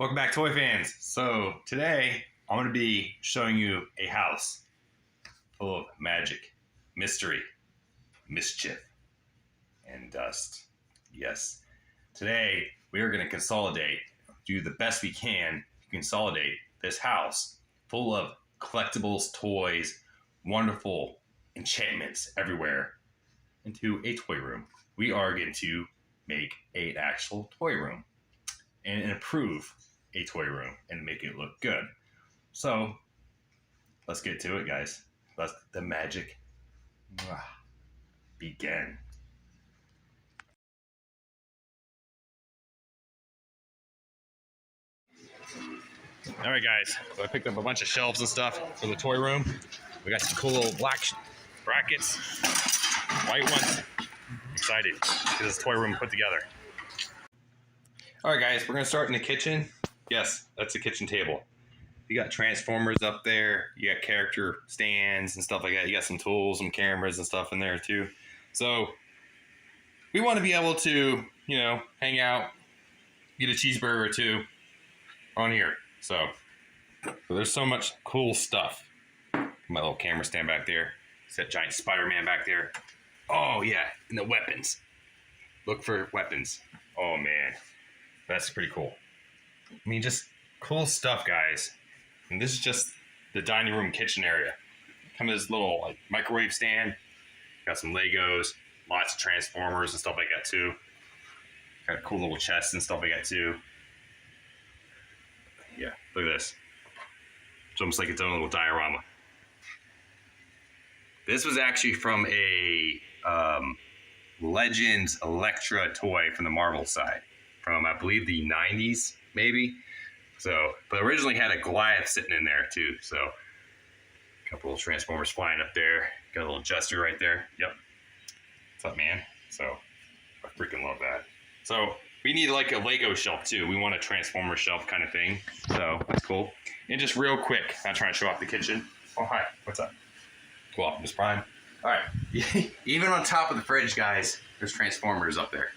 Welcome back, toy fans. So today I'm going to be showing you a house full of magic, mystery, mischief, and dust. Yes. Today we are going to consolidate, do the best we can to consolidate this house full of collectibles, toys, wonderful enchantments everywhere into a toy room. We are going to make an actual toy room and improve a toy room and make it look good. So let's get to it, guys. Let the magic begin. All right, guys, so I picked up a bunch of shelves and stuff for the toy room. We got some cool little black brackets, white ones. Excited to get this toy room put together. All right, guys, we're gonna start in the kitchen. Yes, that's the kitchen table. You got transformers up there. You got character stands and stuff like that. You got some tools, some cameras and stuff in there too. So we want to be able to, hang out, get a cheeseburger or two on here. So there's so much cool stuff. My little camera stand back there. It's that giant Spider-Man back there. Oh yeah, and the weapons. Look for weapons. Oh man, that's pretty cool. I mean, just cool stuff, guys. And this is just the dining room kitchen area. Come to this little microwave stand. Got some Legos, lots of transformers and stuff like that too. Got a cool little chest and stuff like that too. Yeah, look at this. It's almost like its own little diorama. This was actually from a Legends Electra toy from the Marvel side. From, I believe, the 90s, maybe. So, but originally had a Goliath sitting in there too. So, a couple of transformers flying up there. Got a little jester right there. Yep. What's up, man? So, I freaking love that. So, we need like a Lego shelf too. We want a transformer shelf kind of thing. So, that's cool. And just real quick, I'm trying to show off the kitchen. Oh, hi. What's up? Cool, Optimus Prime. All right. Even on top of the fridge, guys, there's transformers up there.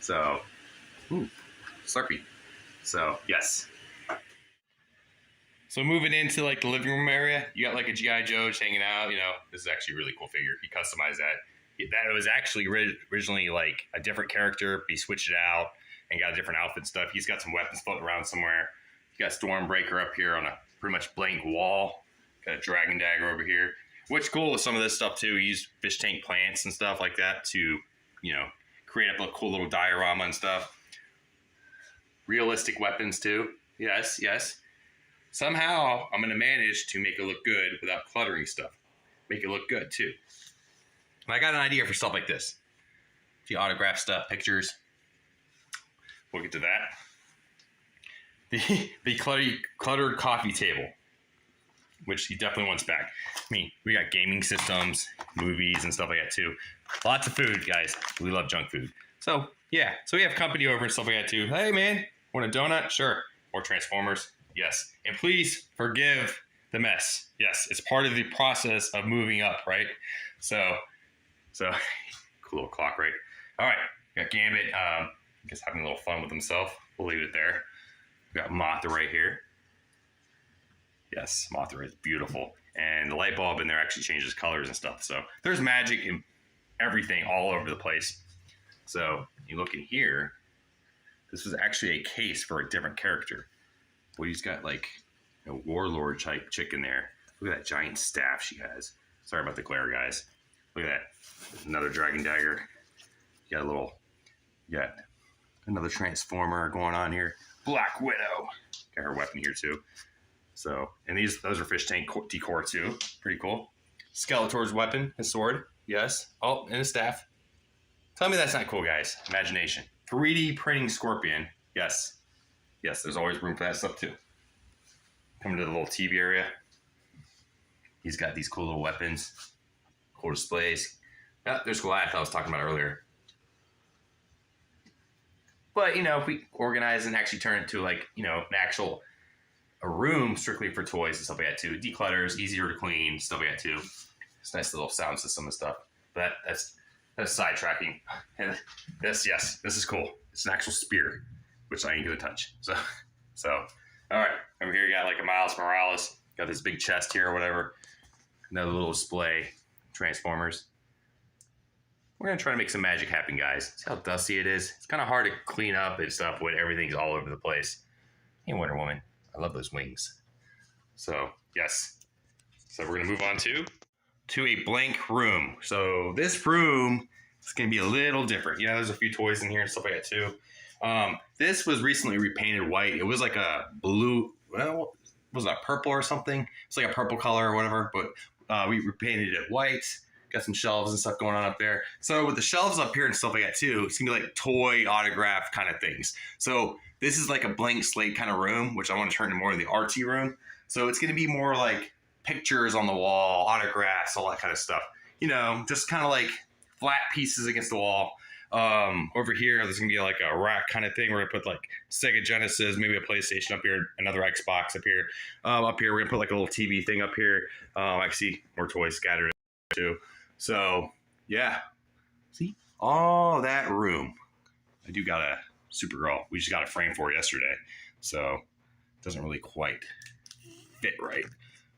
So, ooh, Slurpee. So, yes. So moving into like the living room area, you got like a G.I. Joe hanging out. This is actually a really cool figure. He customized that. That was actually originally like a different character, but he switched it out and got a different outfit and stuff. He's got some weapons floating around somewhere. You got Stormbreaker up here on a pretty much blank wall. Got a Dragon Dagger over here. What's cool with some of this stuff too, he used fish tank plants and stuff like that to, create up a cool little diorama and stuff. Realistic weapons too. Yes, yes. Somehow I'm going to manage to make it look good without cluttering stuff. Make it look good too. And I got an idea for stuff like this. The autograph stuff, pictures. We'll get to that. The cluttered coffee table, which he definitely wants back. I mean, we got gaming systems, movies, and stuff like that too. Lots of food, guys. We love junk food. So, yeah. So we have company over and stuff like that too. Hey, man, want a donut? Sure. More Transformers? Yes. And please forgive the mess. Yes, it's part of the process of moving up, right? So cool little clock, right? All right. We got Gambit. I guess having a little fun with himself. We'll leave it there. We got Mothra right here. Yes, Mothra is beautiful. And the light bulb in there actually changes colors and stuff. So there's magic in everything all over the place. So you look in here, this was actually a case for a different character. Well, he's got like a warlord type chick in there. Look at that giant staff she has. Sorry about the glare, guys. Look at that. There's another Dragon Dagger. You got another Transformer going on here. Black Widow. Got her weapon here too. So, and those are fish tank decor too. Pretty cool. Skeletor's weapon, his sword. Yes. Oh, and his staff. Tell me that's not cool, guys. Imagination. 3D printing Scorpion. Yes. Yes, there's always room for that stuff too. Coming to the little TV area. He's got these cool little weapons. Cool displays. Yeah, there's Goliath I was talking about earlier. But, if we organize and actually turn it to like, a room strictly for toys and stuff like that too. Declutters, easier to clean, stuff like that too. It's a nice little sound system and stuff. But that's sidetracking. And this is cool. It's an actual spear, which I ain't gonna touch. So So, all right, over here you got like a Miles Morales. Got this big chest here or whatever. Another little display, Transformers. We're gonna try to make some magic happen, guys. See how dusty it is? It's kind of hard to clean up and stuff when everything's all over the place. Hey, Wonder Woman, I love those wings. So, yes. So we're gonna move on to a blank room. So this room is gonna be a little different. Yeah, there's a few toys in here and stuff like that too. This was recently repainted white. It was like a blue, well, was that purple or something? It's like a purple color or whatever, but we repainted it white. Got some shelves and stuff going on up there. So with the shelves up here and stuff like that too, it's gonna be like toy autograph kind of things. So this is like a blank slate kind of room, which I want to turn into more of the artsy room. So it's gonna be more like pictures on the wall, autographs, all that kind of stuff. You know, just kind of like flat pieces against the wall. Over here, there's gonna be like a rack kind of thing. We're gonna put like Sega Genesis, maybe a PlayStation up here, another Xbox up here. Up here, we're gonna put like a little TV thing up here. I can see more toys scattered too. So yeah, see all that room. I do got a Supergirl. We just got a frame for yesterday, so it doesn't really quite fit right.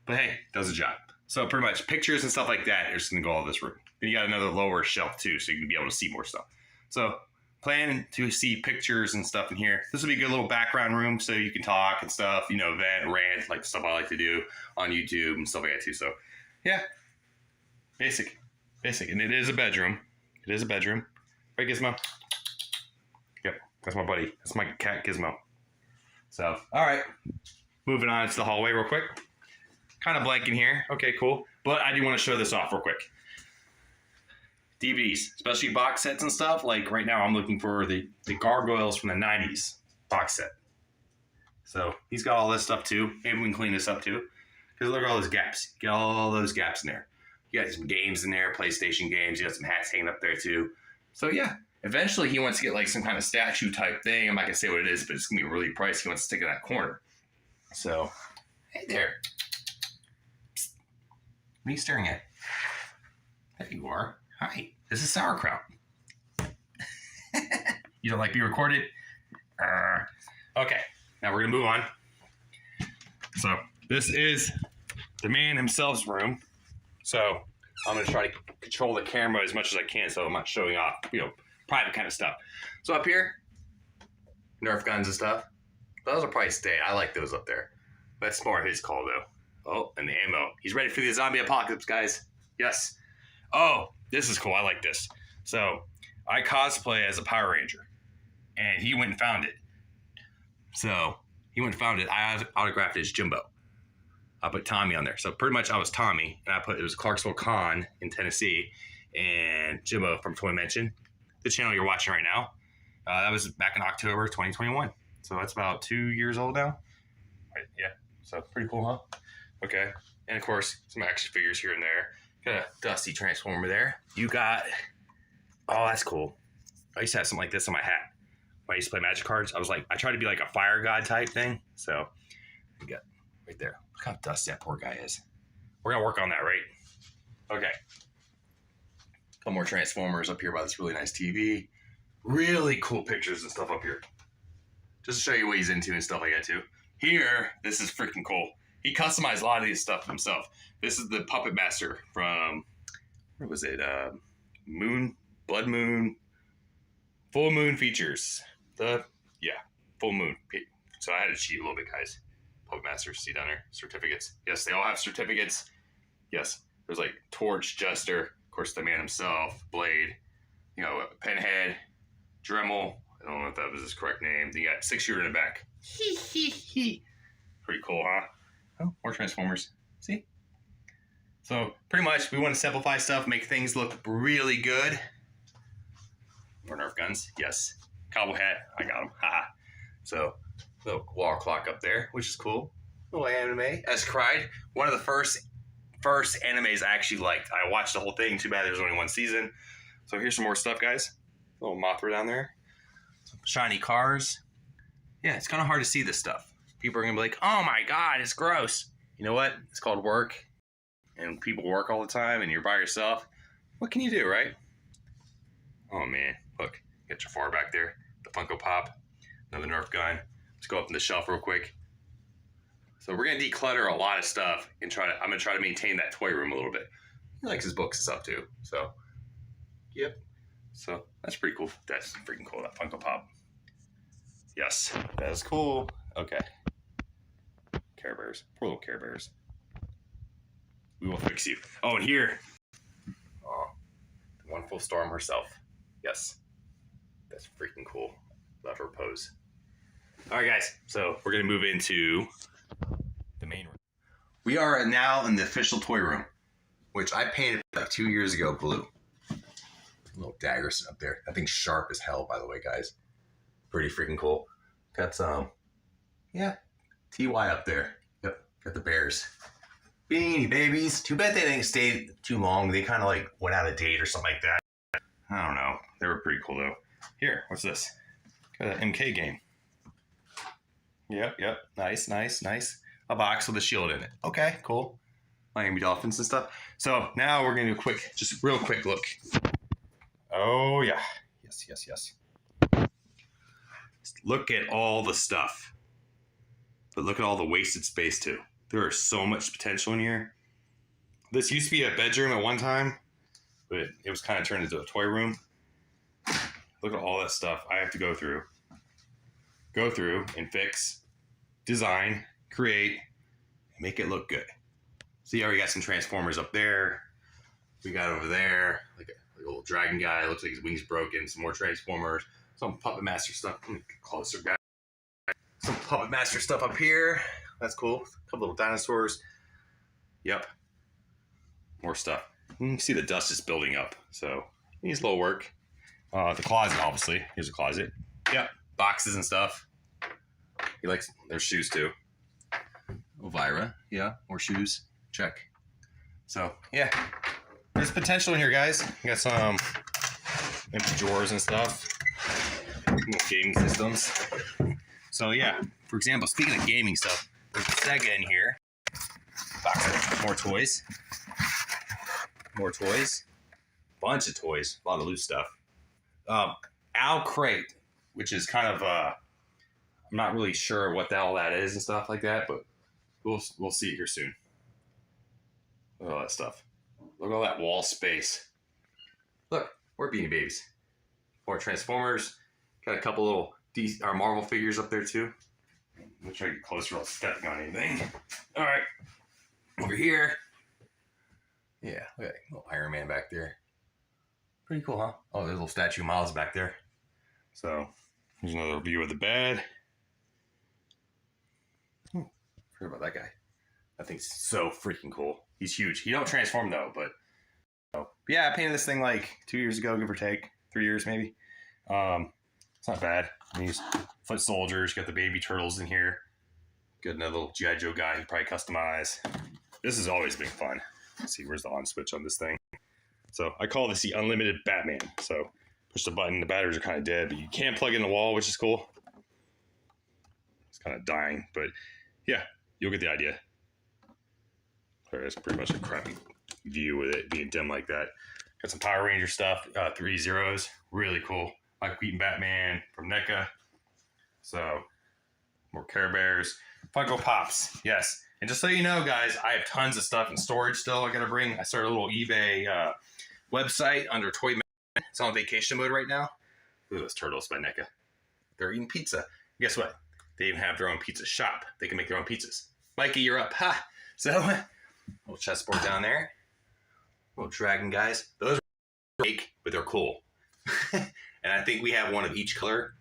But hey, does the job. So pretty much pictures and stuff like that are just gonna go all this room. Then you got another lower shelf too, so you can be able to see more stuff. So plan to see pictures and stuff in here. This will be a good little background room so you can talk and stuff, you know, vent, rant, like stuff I like to do on YouTube and stuff like that too. So yeah, basic. And it is a bedroom. It is a bedroom. Right, Gizmo? Yep, that's my buddy. That's my cat, Gizmo. So, all right. Moving on to the hallway real quick. Kind of blank in here. Okay, cool. But I do want to show this off real quick. DVDs, especially box sets and stuff. Like right now I'm looking for the Gargoyles from the 90s box set. So he's got all this stuff too. Maybe we can clean this up too. Because look at all those gaps. Get all those gaps in there. You got some games in there, PlayStation games. You got some hats hanging up there too. So yeah, eventually he wants to get like some kind of statue type thing. I'm not going to say what it is, but it's going to be really pricey. He wants to stick in that corner. So, hey there. Psst. What are you staring at? There you are. Hi, this is sauerkraut. You don't like being recorded? Okay, now we're going to move on. So this is the man himself's room. So I'm going to try to control the camera as much as I can so I'm not showing off, you know, private kind of stuff. So up here, Nerf guns and stuff. Those will probably stay. I like those up there. That's more his call, though. Oh, and the ammo. He's ready for the zombie apocalypse, guys. Yes. Oh, this is cool. I like this. So I cosplay as a Power Ranger, and he went and found it. So he went and found it. I autographed it as Jimbo. I put Tommy on there. So pretty much I was Tommy, and it was Clarksville Con in Tennessee, and Jimbo from Toymension, the channel you're watching right now. That was back in October 2021. So that's about 2 years old now. Right, yeah, so pretty cool, huh? Okay, and of course, some action figures here and there. Got a dusty Transformer there. You got, oh, that's cool. I used to have something like this on my hat. When I used to play Magic cards, I tried to be like a fire god type thing. So you got right there. Look how dusty that poor guy is. We're gonna work on that, right? Okay. A couple more Transformers up here by this really nice TV. Really cool pictures and stuff up here. Just to show you what he's into and stuff like that too. Here, this is freaking cool. He customized a lot of these stuff himself. This is the Puppet Master from, what was it? Blood Moon, Full Moon Features. Full Moon. So I had to cheat a little bit, guys. Puppet Master, see down there, certificates. Yes, they all have certificates. Yes, there's like Torch, Jester, of course the man himself, Blade, you know, Pinhead, Dremel. I don't know if that was his correct name. Then you got 6-shooter in the back. Pretty cool, huh? Oh, more Transformers. See? So pretty much we want to simplify stuff, make things look really good. More Nerf guns, yes. Cowboy hat, I got them. Haha. So little wall clock up there, which is cool. Little anime. As Cried, one of the first animes I actually liked. I watched the whole thing. Too bad there's only one season. So here's some more stuff, guys. Little Mothra down there. Some shiny cars. Yeah, it's kind of hard to see this stuff. People are going to be like, oh my God, it's gross. You know what? It's called work. And people work all the time and you're by yourself. What can you do, right? Oh man, look. Get your far back there. The Funko Pop. Another Nerf gun. Let's go up on the shelf real quick. So we're gonna declutter a lot of stuff and I'm gonna try to maintain that toy room a little bit. He likes his books and stuff too. So, yep. So that's pretty cool. That's freaking cool, that Funko Pop. Yes, that is cool. Okay. Care Bears, poor little Care Bears. We will fix you. Oh, and here, oh, the wonderful Storm herself. Yes, that's freaking cool. Love her pose. All right, guys, so we're gonna move into the main room. We are now in the official toy room, which I painted like 2 years ago blue. Little daggers up there. That thing's sharp as hell, by the way, guys. Pretty freaking cool. Got some, yeah, TY up there. Yep, got the bears. Beanie Babies. Too bad they didn't stay too long. They kind of like went out of date or something like that. I don't know. They were pretty cool though. Here, what's this? Got an MK game. Yep. Nice. A box with a shield in it. Okay, cool. Miami Dolphins and stuff. So now we're gonna do a quick, just real quick look. Oh yeah. Yes. Look at all the stuff. But look at all the wasted space too. There is so much potential in here. This used to be a bedroom at one time, but it was kind of turned into a toy room. Look at all that stuff I have to go through and fix, design, create, and make it look good. See, I already got some Transformers up there. We got over there, like a little dragon guy. Looks like his wings broken. Some more Transformers. Some Puppet Master stuff. Let me get closer, guys. Some Puppet Master stuff up here. That's cool. A couple little dinosaurs. Yep. More stuff. You can see the dust is building up, so it needs a little work. The closet, obviously. Here's a closet. Yep. Boxes and stuff. He likes their shoes too. Elvira. Yeah. More shoes. Check. So, yeah. There's potential in here, guys. We got some empty drawers and stuff. Little gaming systems. So, yeah. For example, speaking of gaming stuff, there's a Sega in here. Box of more toys. Bunch of toys. A lot of loose stuff. Owl Crate, which is kind of, I'm not really sure what the hell that is and stuff like that, but we'll see it here soon. Look at all that stuff. Look at all that wall space. Look, we're Beanie Babies. More Transformers. Got a couple little our Marvel figures up there too. I'm try to get closer without stepping on anything. All right, over here. Yeah, look at that little Iron Man back there. Pretty cool, huh? Oh, there's a little statue of Miles back there. So, here's another view of the bed. Forgot about that guy. That thing's so freaking cool. He's huge. He don't transform though, but yeah, I painted this thing like 2 years ago, give or take. 3 years maybe. It's not bad. These foot soldiers, got the baby turtles in here. Got another little G.I. Joe guy you probably customize. This has always been fun. Let's see, where's the on switch on this thing? So I call this the unlimited Batman. So push the button, the batteries are kind of dead, but you can plug in the wall, which is cool. It's kind of dying, but yeah, you'll get the idea. That's pretty much a crappy view with it being dim like that. Got some Power Ranger stuff, 3 zeros, really cool. Mike Wheaton Batman from NECA. So, more Care Bears. Funko Pops, yes. And just so you know, guys, I have tons of stuff in storage still I gotta bring. I started a little eBay website under Toymension. It's on vacation mode right now. Look at those turtles by NECA. They're eating pizza. Guess what? They even have their own pizza shop. They can make their own pizzas. Mikey, you're up. Ha! So, little chessboard down there. Little dragon guys. Those are fake, but they're cool. And I think we have one of each color.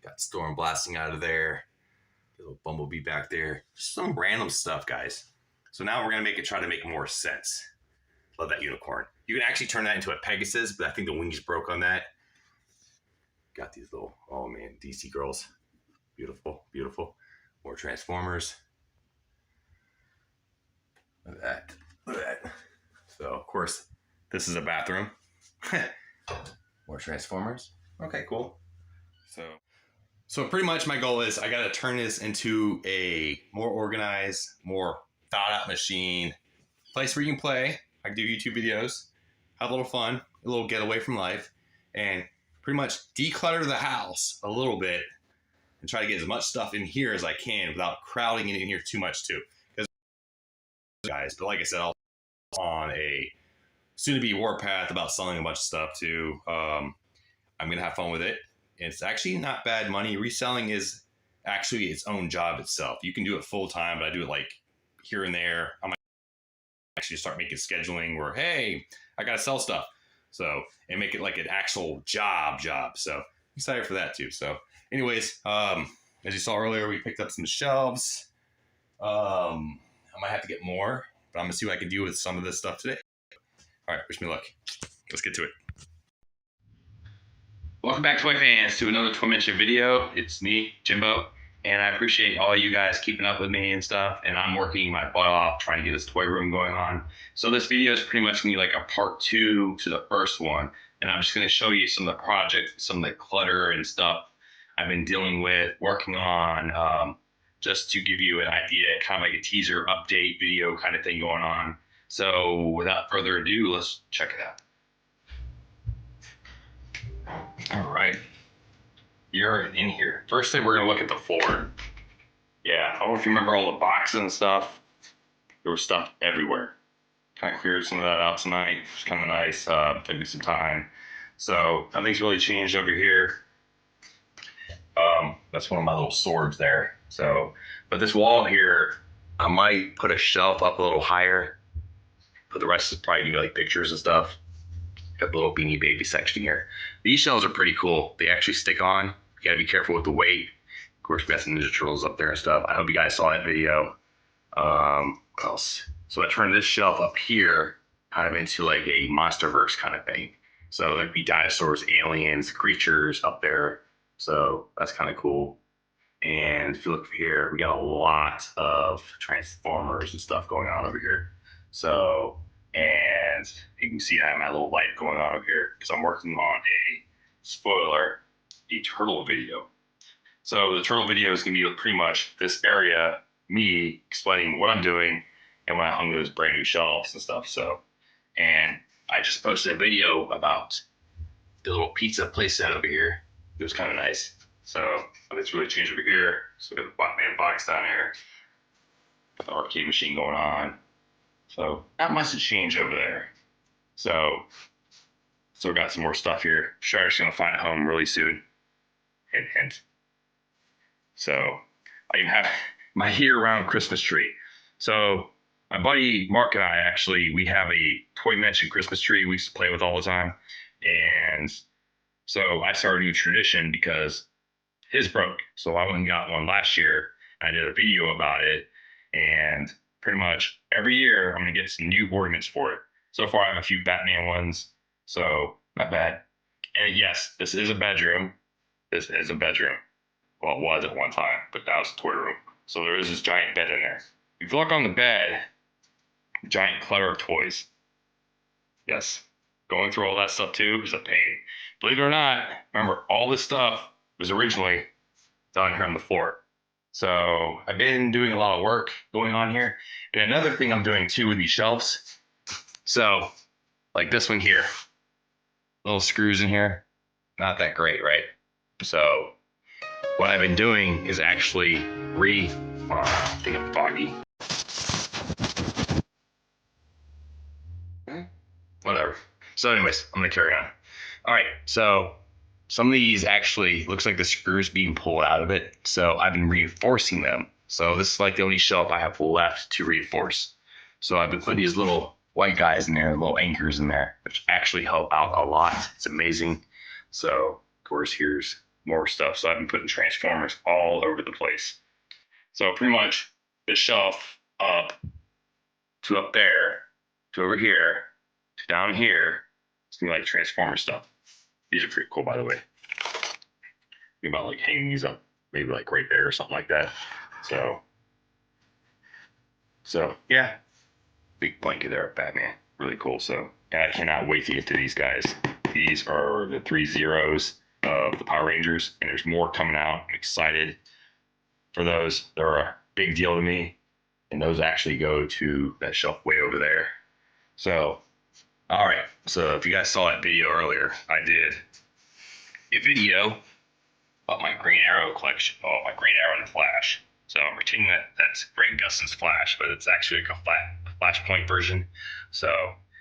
Got Storm blasting out of there. Little Bumblebee back there. Just some random stuff, guys. So now we're going to try to make more sense. Love that unicorn. You can actually turn that into a Pegasus, but I think the wings broke on that. Got these little, oh man, DC girls. Beautiful, beautiful. More Transformers. Look at that. Look at that. So, of course, this is a bathroom. More Transformers. Okay, cool. So pretty much my goal is I got to turn this into a more organized, more thought out machine. Place where you can play. I can do YouTube videos, have a little fun, a little getaway from life, and pretty much declutter the house a little bit and try to get as much stuff in here as I can without crowding it in here too much too. Because guys, but like I said, I'll on a soon-to-be warpath about selling a bunch of stuff too. I'm gonna have fun with it. It's actually not bad money. Reselling is actually its own job itself. You can do it full time, but I do it like here and there. I might actually start making scheduling where, hey, I gotta sell stuff. So, and make it like an actual job. So I'm excited for that too. So anyways, as you saw earlier, we picked up some shelves. I might have to get more, but I'm gonna see what I can do with some of this stuff today. All right, wish me luck. Let's get to it. Welcome back, toy fans, to another Toymension video. It's me, Jimbo, and I appreciate all you guys keeping up with me and stuff. And I'm working my butt off trying to get this toy room going on. So this video is pretty much gonna be like a part 2 to the first one, and I'm just gonna show you some of the projects, some of the clutter and stuff I've been dealing with, working on, just to give you an idea, kind of like a teaser update video kind of thing going on. So without further ado, let's check it out. All right, you're in here. First thing, we're gonna look at the floor. Yeah, I don't know if you remember all the boxes and stuff. There was stuff everywhere. Kind of cleared some of that out tonight. It's kind of nice. Took me some time. So nothing's really changed over here. That's one of my little swords there. So, but this wall here, I might put a shelf up a little higher. But the rest is probably gonna be like pictures and stuff. Got the little Beanie Baby section here. These shelves are pretty cool. They actually stick on. You gotta be careful with the weight. Of course, we got some Ninja Turtles up there and stuff. I hope you guys saw that video. What else? So I turned this shelf up here kind of into like a Monsterverse kind of thing. So there'd be dinosaurs, aliens, creatures up there. So that's kind of cool. And if you look here, we got a lot of Transformers and stuff going on over here. So, and you can see I have my little light going on over here because I'm working on a turtle video. So the turtle video is going to be pretty much this area, me explaining what I'm doing and when I hung those brand new shelves and stuff. So, and I just posted a video about the little pizza place set over here. It was kind of nice. So it's really changed over here. So we got the Batman box down here. Got the arcade machine going on. So not much to change over there. So still got some more stuff here. Sure, just gonna find a home really soon. Hint, hint. So I even have my year-round Christmas tree. So my buddy Mark and I actually, we have a Toymension Christmas tree we used to play with all the time. And so I started a new tradition because his broke. So I went and got one last year. I did a video about it. And pretty much every year I'm gonna get some new ornaments for it. So far I have a few Batman ones. So not bad. And yes, this is a bedroom. This is a bedroom. Well, it was at one time, but now it's a toy room. So there is this giant bed in there. If you look on the bed, giant clutter of toys. Yes, going through all that stuff too is a pain. Believe it or not, remember all this stuff was originally down here on the floor. So I've been doing a lot of work going on here. And another thing I'm doing too with these shelves. So like this one here, little screws in here, not that great, right? So what I've been doing is actually I think I'm foggy. Whatever. So anyways, I'm gonna carry on. All right, so some of these actually looks like the screws being pulled out of it. So I've been reinforcing them. So this is like the only shelf I have left to reinforce. So I've been putting these little white guys in there, little anchors in there, which actually help out a lot. It's amazing. So of course, here's more stuff. So I've been putting Transformers all over the place. So pretty much the shelf up to up there to over here to down here, it's gonna be like Transformer stuff. These are pretty cool, by the way. Think about like hanging these up, maybe like right there or something like that. So yeah, big blanket there of Batman, really cool. So yeah, I cannot wait to get to these guys. These are the 3 Zeros of the Power Rangers, and there's more coming out. I'm excited for those. They're a big deal to me, and those actually go to that shelf way over there. So, all right. So if you guys saw that video earlier, I did a video about my Green Arrow collection. Oh, my Green Arrow and Flash. So I'm pretending that that's Grant Gustin's Flash, but it's actually like a Flashpoint version. So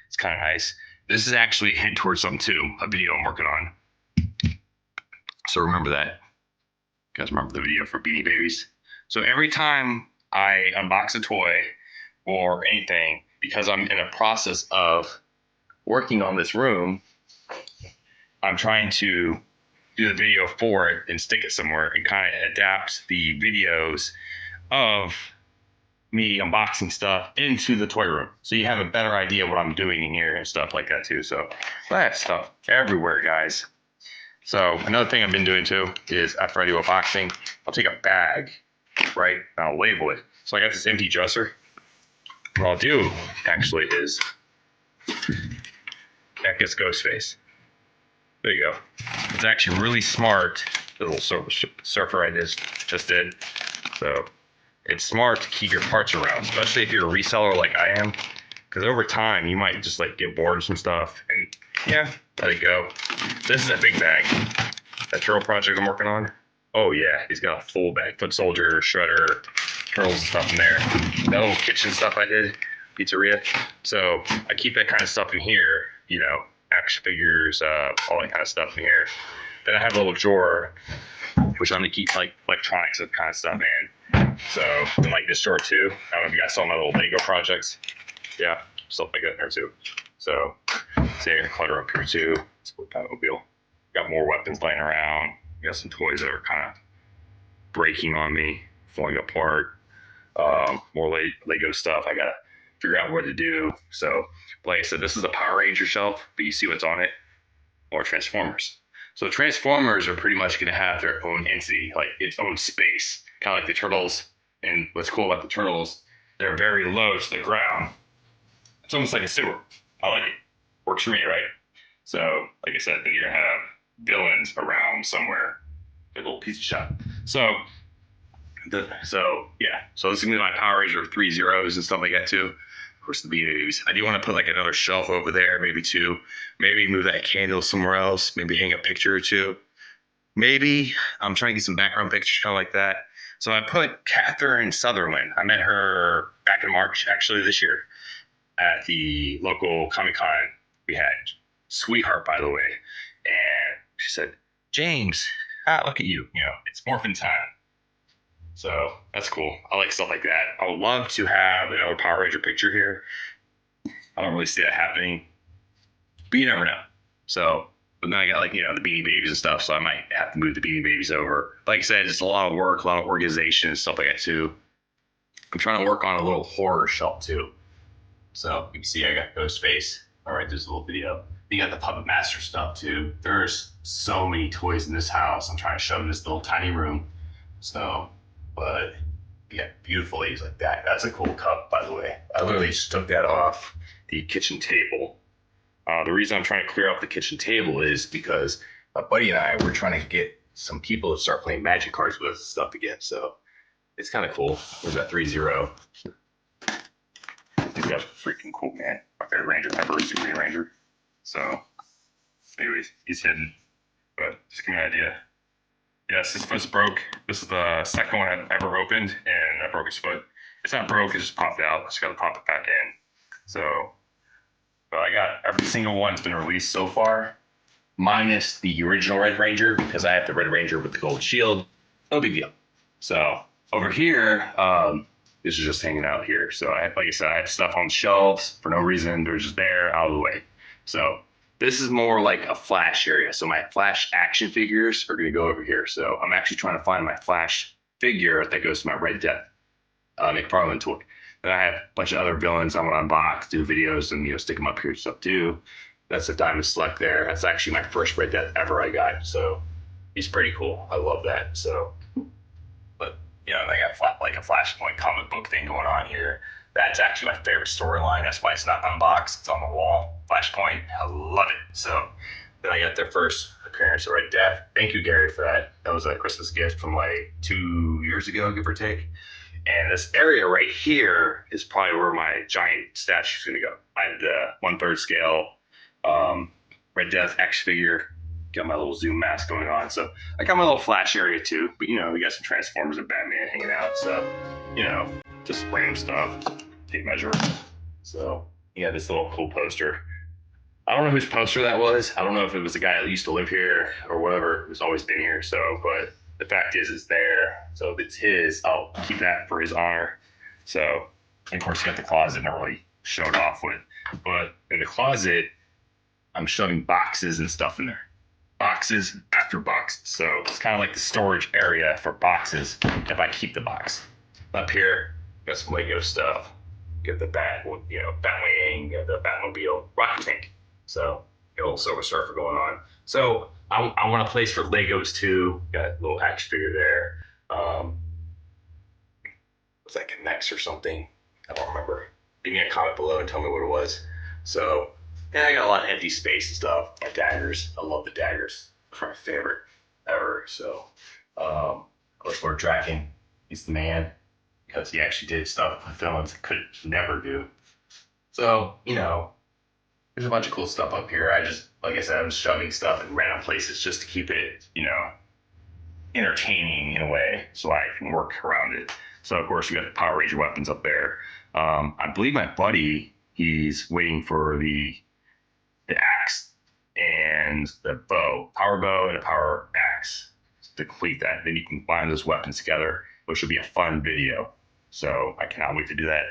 it's kind of nice. This is actually head towards something too, a video I'm working on. So remember that. You guys remember the video for Beanie Babies? So every time I unbox a toy or anything, because I'm in a process of working on this room, I'm trying to do the video for it and stick it somewhere and kind of adapt the videos of me unboxing stuff into the toy room. So you have a better idea what I'm doing in here and stuff like that too. So I have stuff everywhere, guys. So another thing I've been doing too is after I do unboxing, I'll take a bag, right, and I'll label it. So I got this empty dresser. What I'll do actually is that gets ghost face. There you go. It's actually really smart. The little surfer I just did. So it's smart to keep your parts around, especially if you're a reseller like I am. Because over time, you might just like get bored of some stuff and yeah, let it go. This is a big bag. That turtle project I'm working on. Oh yeah, he's got a full bag. Foot soldier, shredder, turtles and stuff in there. That little kitchen stuff I did, pizzeria. So I keep that kind of stuff in here, you know, action figures, all that kind of stuff in here. Then I have a little drawer, which I'm gonna keep like electronics and kind of stuff in. So, and like this drawer too. I don't know if you guys saw my little Lego projects. Yeah, stuff like that in there too. So, say clutter up here too. It's a Batmobile. Got more weapons laying around. Got some toys that are kind of breaking on me, falling apart. More Lego stuff. I gotta figure out what to do. So, like I said, this is a Power Ranger shelf, but you see what's on it? Or Transformers. So Transformers are pretty much gonna have their own entity, like its own space, kind of like the Turtles. And what's cool about the Turtles, they're very low to the ground. It's almost like a sewer. I like it. Works for me, right? So, like I said, then you're gonna have villains around somewhere. A little pizza shop. So this is gonna be my Power Ranger 3 zeros and stuff like that too. Of course, the Babies. I do want to put like another shelf over there, maybe two. Maybe move that candle somewhere else. Maybe hang a picture or two. Maybe I'm trying to get some background pictures, kind of like that. So I put Catherine Sutherland. I met her back in March, actually this year, at the local Comic-Con we had. Sweetheart, by the way. And she said, James, look at you. You know, it's morphin' time. So that's cool. I like stuff like that. I would love to have another Power Ranger picture here. I don't really see that happening, but you never know. So, but then I got like, you know, the Beanie Babies and stuff, so I might have to move the Beanie Babies over. Like I said, it's a lot of work, a lot of organization and stuff like that too. I'm trying to work on a little horror shelf too. So you can see I got Ghostface. All right, there's a little video. You got the Puppet Master stuff too. There's so many toys in this house. I'm trying to show them this little tiny room. So, but yeah, beautiful ladies like that. That's a cool cup, by the way. I literally just took that off the kitchen table. The reason I'm trying to clear off the kitchen table is because my buddy and I were trying to get some people to start playing Magic cards with us and stuff again. So it's kind of cool. There's that 3-0. These guys are freaking cool, man. My favorite Ranger ever is the Green Ranger. So, anyways, he's hidden. But just give me an idea. Yes, his foot's broke. This is the second one I've ever opened, and I broke his foot. It's not broke, it just popped out. Just gotta pop it back in. So, but I got every single one's been released so far, minus the original Red Ranger, because I have the Red Ranger with the gold shield. No big deal. So, over here, this is just hanging out here. So, like I said, I have stuff on shelves for no reason. They're just there, out of the way. So, this is more like a Flash area. So my Flash action figures are going to go over here. So I'm actually trying to find my Flash figure that goes to my Red Death McFarlane toy. Then I have a bunch of other villains I want to unbox, do videos, and, you know, stick them up here and stuff too. That's a Diamond Select there. That's actually my first Red Death ever I got. So he's pretty cool. I love that. So, but, you know, I got like a Flashpoint comic book thing going on here. That's actually my favorite storyline. That's why it's not unboxed. It's on the wall. Flashpoint. I love it. So then I got their first appearance of Red Death. Thank you, Gary, for that. That was a Christmas gift from like 2 years ago, give or take. And this area right here is probably where my giant statue is going to go. I had the 1/3 scale Red Death action figure. Got my little zoom mask going on. So I got my little flash area too. But you know, we got some Transformers and Batman hanging out. So, you know, just random stuff. Tape measure. So yeah, this little cool poster. I don't know whose poster that was. I don't know if it was the guy that used to live here or whatever, who's always been here. So, but the fact is, it's there. So if it's his, I'll keep that for his honor. So, of course, you got the closet not really showed off with. But in the closet, I'm shoving boxes and stuff in there. Boxes after boxes. So it's kind of like the storage area for boxes if I keep the box. Up here, got some Lego stuff. Get the Batwing, get the Batmobile, Rocket Tank. So got a little Silver Surfer going on. So I want a place for Legos too. Got a little action figure there. Was that Connects or something? I don't remember. Leave me a comment below and tell me what it was. So yeah, I got a lot of empty space and stuff. My daggers. I love the daggers. They're my favorite ever. So of course Lord Draken, he's the man. Because he actually did stuff with villains that could never do. So, you know, there's a bunch of cool stuff up here. Like I said, I'm shoving stuff in random places just to keep it, you know, entertaining in a way so I can work around it. So, of course, we got the Power Ranger weapons up there. I believe my buddy, he's waiting for the axe and the power bow and a power axe to complete that. Then you can combine those weapons together, which will be a fun video. So I cannot wait to do that.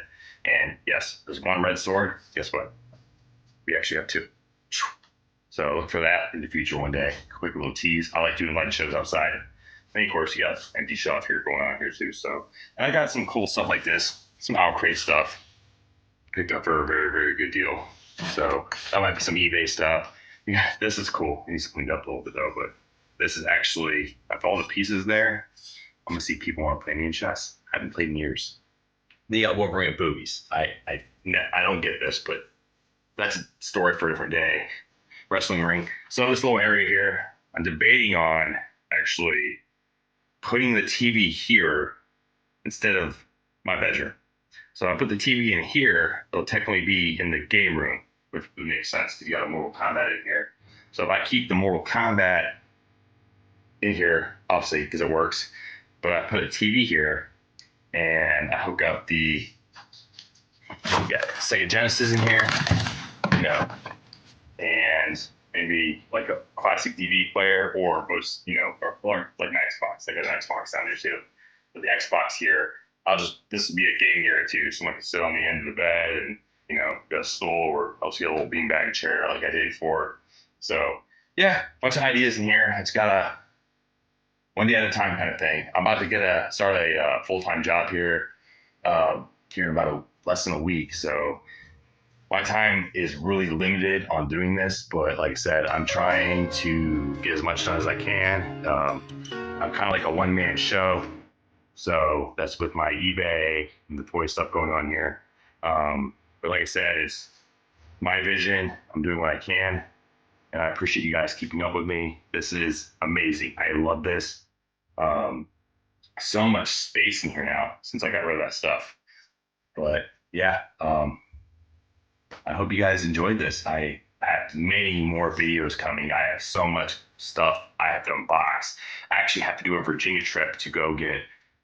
And yes, there's one red sword. Guess what? We actually have two. So look for that in the future one day. Quick little tease. I like doing light shows outside. And of course, you got empty shelf here going on here too. So, and I got some cool stuff like this, some Owl Crate stuff. Picked up for a very, very good deal. So that might be some eBay stuff. Yeah, this is cool. It needs to clean up a little bit though, but this is actually, with all the pieces there, I'm gonna see people want to play me in chess. I haven't played in years. The Wolverine boobies. I don't get this, but that's a story for a different day. Wrestling ring. So this little area here, I'm debating on actually putting the TV here instead of my bedroom. So I put the TV in here, it'll technically be in the game room, which would make sense because you got a Mortal Kombat in here. So if I keep the Mortal Kombat in here, obviously because it works, but I put a TV here and I hook up the Sega Genesis in here, you know, and maybe like a classic DVD player or most, you know, or like an Xbox. I got an Xbox down there too. But the Xbox here, this would be a game area too. Someone can sit on the end of the bed and, you know, get a stool or else get a little beanbag chair like I did before. So yeah, bunch of ideas in here. It's got a one day at a time kind of thing. I'm about to start a full-time job here here in about less than a week. So my time is really limited on doing this, but like I said, I'm trying to get as much done as I can. I'm kind of like a one-man show. So that's with my eBay and the toy stuff going on here. But like I said, it's my vision. I'm doing what I can. And I appreciate you guys keeping up with me. This is amazing. I love this. So much space in here now since I got rid of that stuff. But yeah, I hope you guys enjoyed this. I have many more videos coming. I have so much stuff I have to unbox. I actually have to do a Virginia trip to go get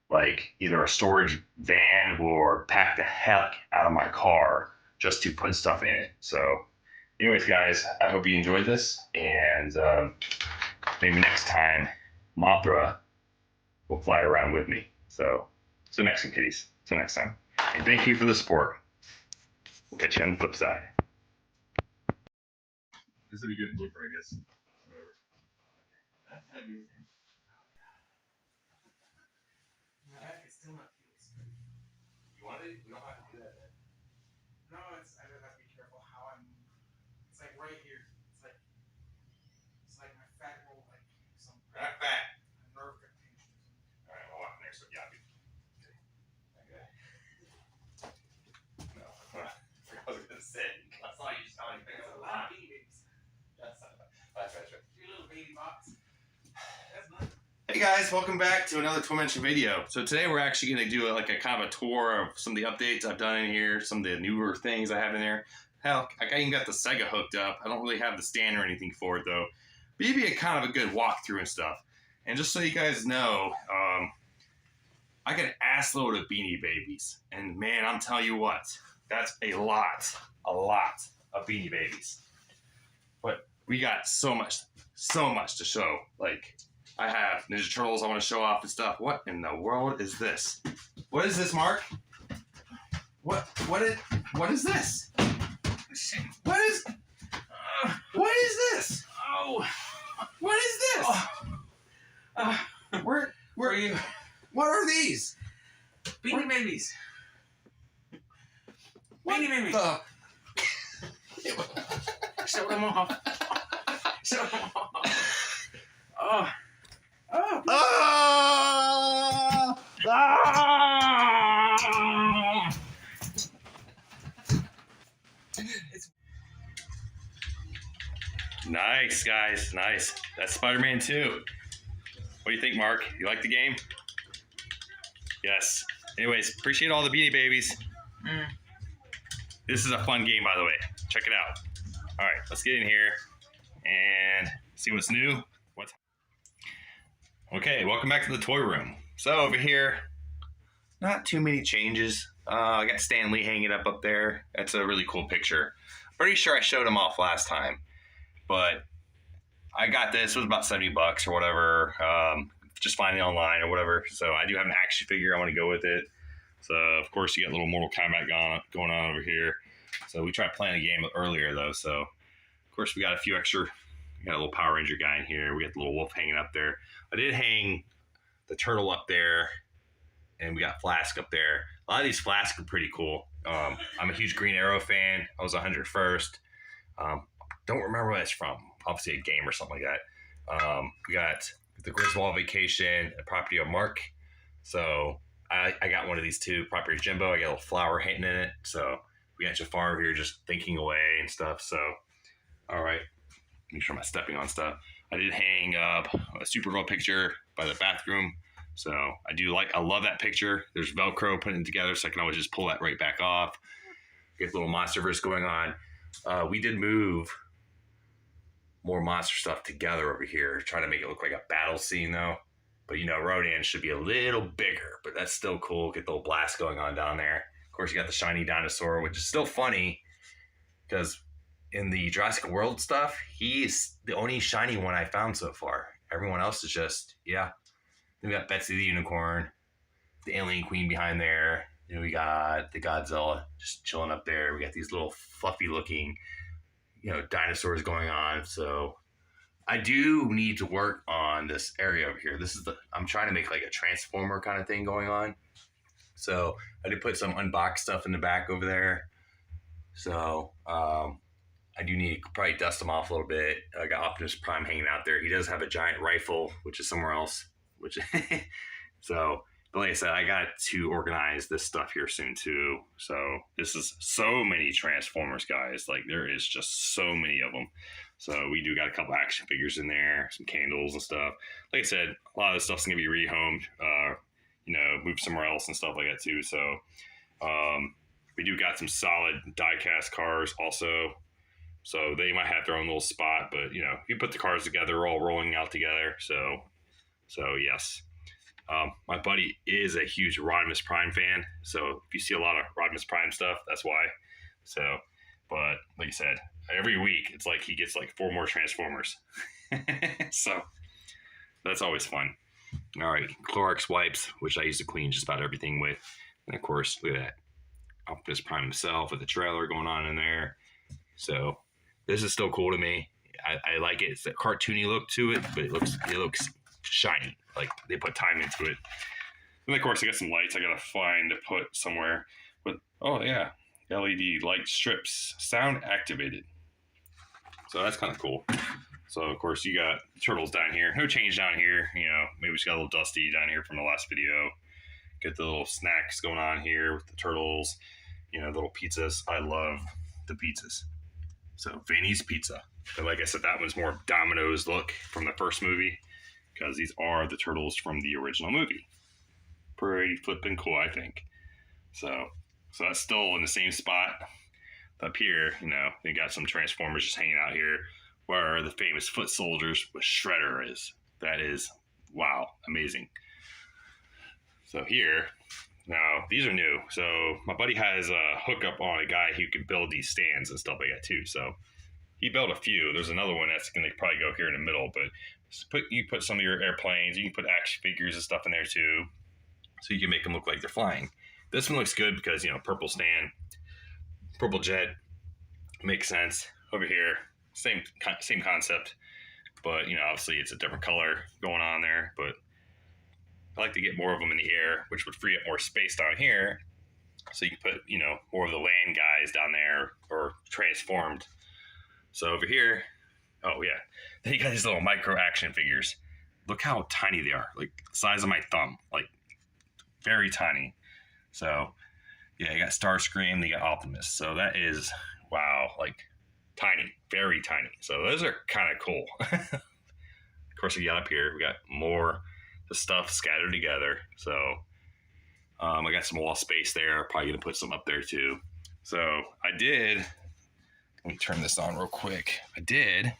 like either a storage van or pack the heck out of my car just to put stuff in it. So anyways, guys, I hope you enjoyed this, and maybe next time Mothra will fly around with me. So next time, kitties. Till next time. And thank you for the support. We'll catch you on the flip side. This would be good blooper, I guess. It's still not feeling. You want it? We don't have to do that then. No, I just have to be careful how I move. It's like right here. It's like my fat roll, like some. Not fat. A nerve got pinched. All right, I'll walk next to Yabi. Okay. No, I was gonna say. I saw you telling me. There's a lot of babies. That's right. Your little baby box. That's nothing. Hey guys, welcome back to another Toymension video. So today we're actually going to do like a kind of a tour of some of the updates I've done in here, some of the newer things I have in there. Hell, I even got the Sega hooked up. I don't really have the stand or anything for it though. be a kind of a good walkthrough and stuff. And just so you guys know, I got an ass load of Beanie Babies. And man, I'm telling you what, that's a lot of Beanie Babies. But we got so much to show. Like, I have Ninja Turtles I want to show off and stuff. What in the world is this? What is this, Mark? What is this? What is this? Oh, What is this? Where are you? What are these? Beanie Babies. Beanie Babies. Show them off. Show them off. Oh. Oh. Nice, guys. Nice. That's Spider-Man 2. What do you think, Mark? You like the game? Yes. Anyways, appreciate all the Beanie Babies. This is a fun game, by the way. Check it out. All right, let's get in here and see what's new. Okay, welcome back to the toy room. So over here, not too many changes. I got Stan Lee hanging up there. That's a really cool picture. Pretty sure I showed him off last time, but I got this. It was about $70 or whatever. Just finding it online or whatever. So I do have an action figure. I want to go with it. So of course you got a little Mortal Kombat going on over here. So we tried playing a game earlier though. So of course we got a few extra. We got a little Power Ranger guy in here. We got the little wolf hanging up there. I did hang the turtle up there, and we got Flask up there. A lot of these Flasks are pretty cool. I'm a huge Green Arrow fan. I was 101st. Don't remember where that's from. Obviously a game or something like that. We got the Griswold Vacation, a property of Mark. So I got one of these two, property of Jimbo. I got a little flower hitting in it. So we got Jafar over here just thinking away and stuff. So, all right. Make sure I'm not stepping on stuff. I did hang up a Supergirl picture by the bathroom. So I love that picture. There's Velcro putting it together, so I can always just pull that right back off. Get the little Monsterverse going on. We did move more monster stuff together over here, trying to make it look like a battle scene though. But you know, Rodan should be a little bigger, but that's still cool. Get the little blast going on down there. Of course, you got the shiny dinosaur, which is still funny because in the Jurassic World stuff, he's the only shiny one I found so far. Everyone else is just, yeah. Then we got Betsy the Unicorn, the Alien Queen behind there. Then we got the Godzilla just chilling up there. We got these little fluffy looking, dinosaurs going on. So I do need to work on this area over here. I'm trying to make like a transformer kind of thing going on. So I did put some unboxed stuff in the back over there. So, I do need to probably dust him off a little bit. I got Optimus Prime hanging out there. He does have a giant rifle, which is somewhere else. So, but like I said, I got to organize this stuff here soon too. So this is so many Transformers, guys. Like there is just so many of them. So we do got a couple action figures in there, some candles and stuff. Like I said, a lot of this stuff's gonna be rehomed, moved somewhere else and stuff like that too. So we do got some solid die-cast cars also. So they might have their own little spot, but you put the cars together, they're all rolling out together. So yes. My buddy is a huge Rodimus Prime fan. So if you see a lot of Rodimus Prime stuff, that's why. So, but like I said, every week it's like he gets like 4 more Transformers. So that's always fun. All right, Clorox wipes, which I use to clean just about everything with. And of course, look at that. Optimus Prime himself with the trailer going on in there. So this is still cool to me. I like it. It's a cartoony look to it, but it looks shiny. Like they put time into it. And of course, I got some lights I gotta find to put somewhere. But oh yeah, LED light strips, sound activated. So that's kind of cool. So of course you got turtles down here. No change down here. Maybe it's got a little dusty down here from the last video. Get the little snacks going on here with the turtles. Little pizzas. I love the pizzas. So Vinny's Pizza. But like I said, that one's more Domino's look from the first movie because these are the turtles from the original movie. Pretty flippin' cool, I think. So that's still in the same spot up here. They got some Transformers just hanging out here. where the famous foot soldiers with Shredder is. That is, wow, amazing. So here, now these are new. So my buddy has a hookup on a guy who can build these stands and stuff like that too. So he built a few. There's another one that's going to probably go here in the middle, but you put some of your airplanes, you can put action figures and stuff in there too, so you can make them look like they're flying. This one looks good because, you know, purple stand, purple jet, makes sense. Over here, same concept, but, you know, obviously it's a different color going on there, but I like to get more of them in the air, which would free up more space down here, so you can put, you know, more of the land guys down there, or transformed. So over here, oh yeah, then you got these little micro action figures. Look how tiny they are, like the size of my thumb, like very tiny. So yeah, you got Starscream, you got Optimus. So that is, wow, like tiny, very tiny. So those are kind of cool. Of course, we got up here, we got more the stuff scattered together. So I got some wall space there. Probably gonna put some up there too. So I did, let me turn this on real quick. I did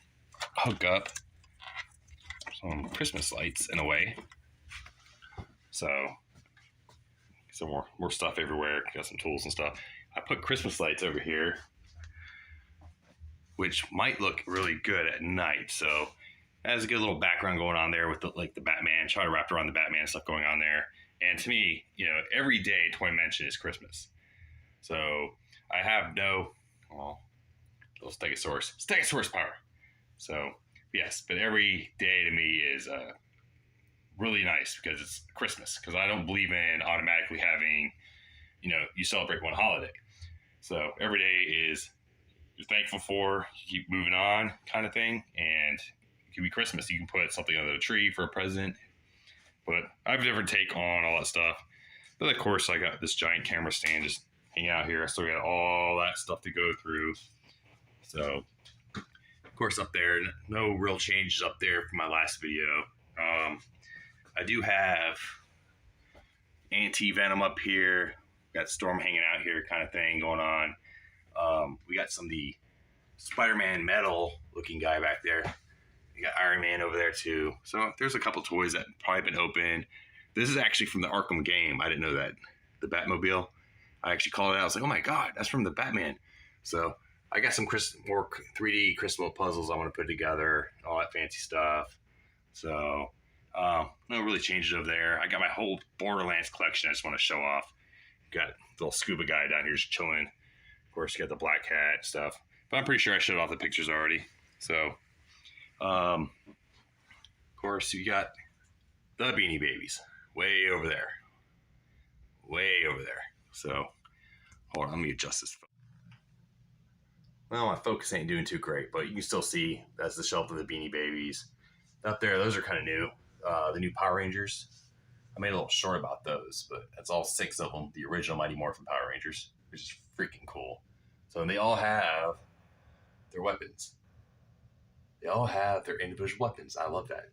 hook up some Christmas lights in a way. So some more stuff everywhere. Got some tools and stuff. I put Christmas lights over here, which might look really good at night. So it has a good little background going on there with the Batman. Try to wrap around the Batman stuff going on there. And to me, you know, every day Toymension is Christmas. So I have no, well, little Stegosaurus power. So yes, but every day to me is really nice because it's Christmas. Because I don't believe in automatically having, you know, you celebrate one holiday. So every day is you're thankful for, you keep moving on kind of thing. And it can be Christmas. You can put something under the tree for a present. But I have a different take on all that stuff. But of course, I got this giant camera stand just hanging out here. I still got all that stuff to go through. So, of course, up there, no real changes up there from my last video. I do have anti-venom up here. Got Storm hanging out here kind of thing going on. We got some of the Spider-Man metal looking guy back there. You got Iron Man over there too. So there's a couple toys that probably been opened. This is actually from the Arkham game. I didn't know that. The Batmobile. I actually called it out. I was like, oh my God, that's from the Batman. So I got some more 3D crystal puzzles I want to put together, all that fancy stuff. So no really changes over there. I got my whole Borderlands collection I just want to show off. Got the little scuba guy down here just chilling. Of course, you got the black cat stuff. But I'm pretty sure I showed off the pictures already. So, of course, you got the Beanie Babies way over there. Way over there. So, hold on, let me adjust this. Well, my focus ain't doing too great, but you can still see that's the shelf of the Beanie Babies. Up there, those are kind of new. The new Power Rangers. I made a little short about those, but that's all 6 of them. The original Mighty Morphin Power Rangers, which is freaking cool. So they all have their weapons. They all have their individual weapons. I love that.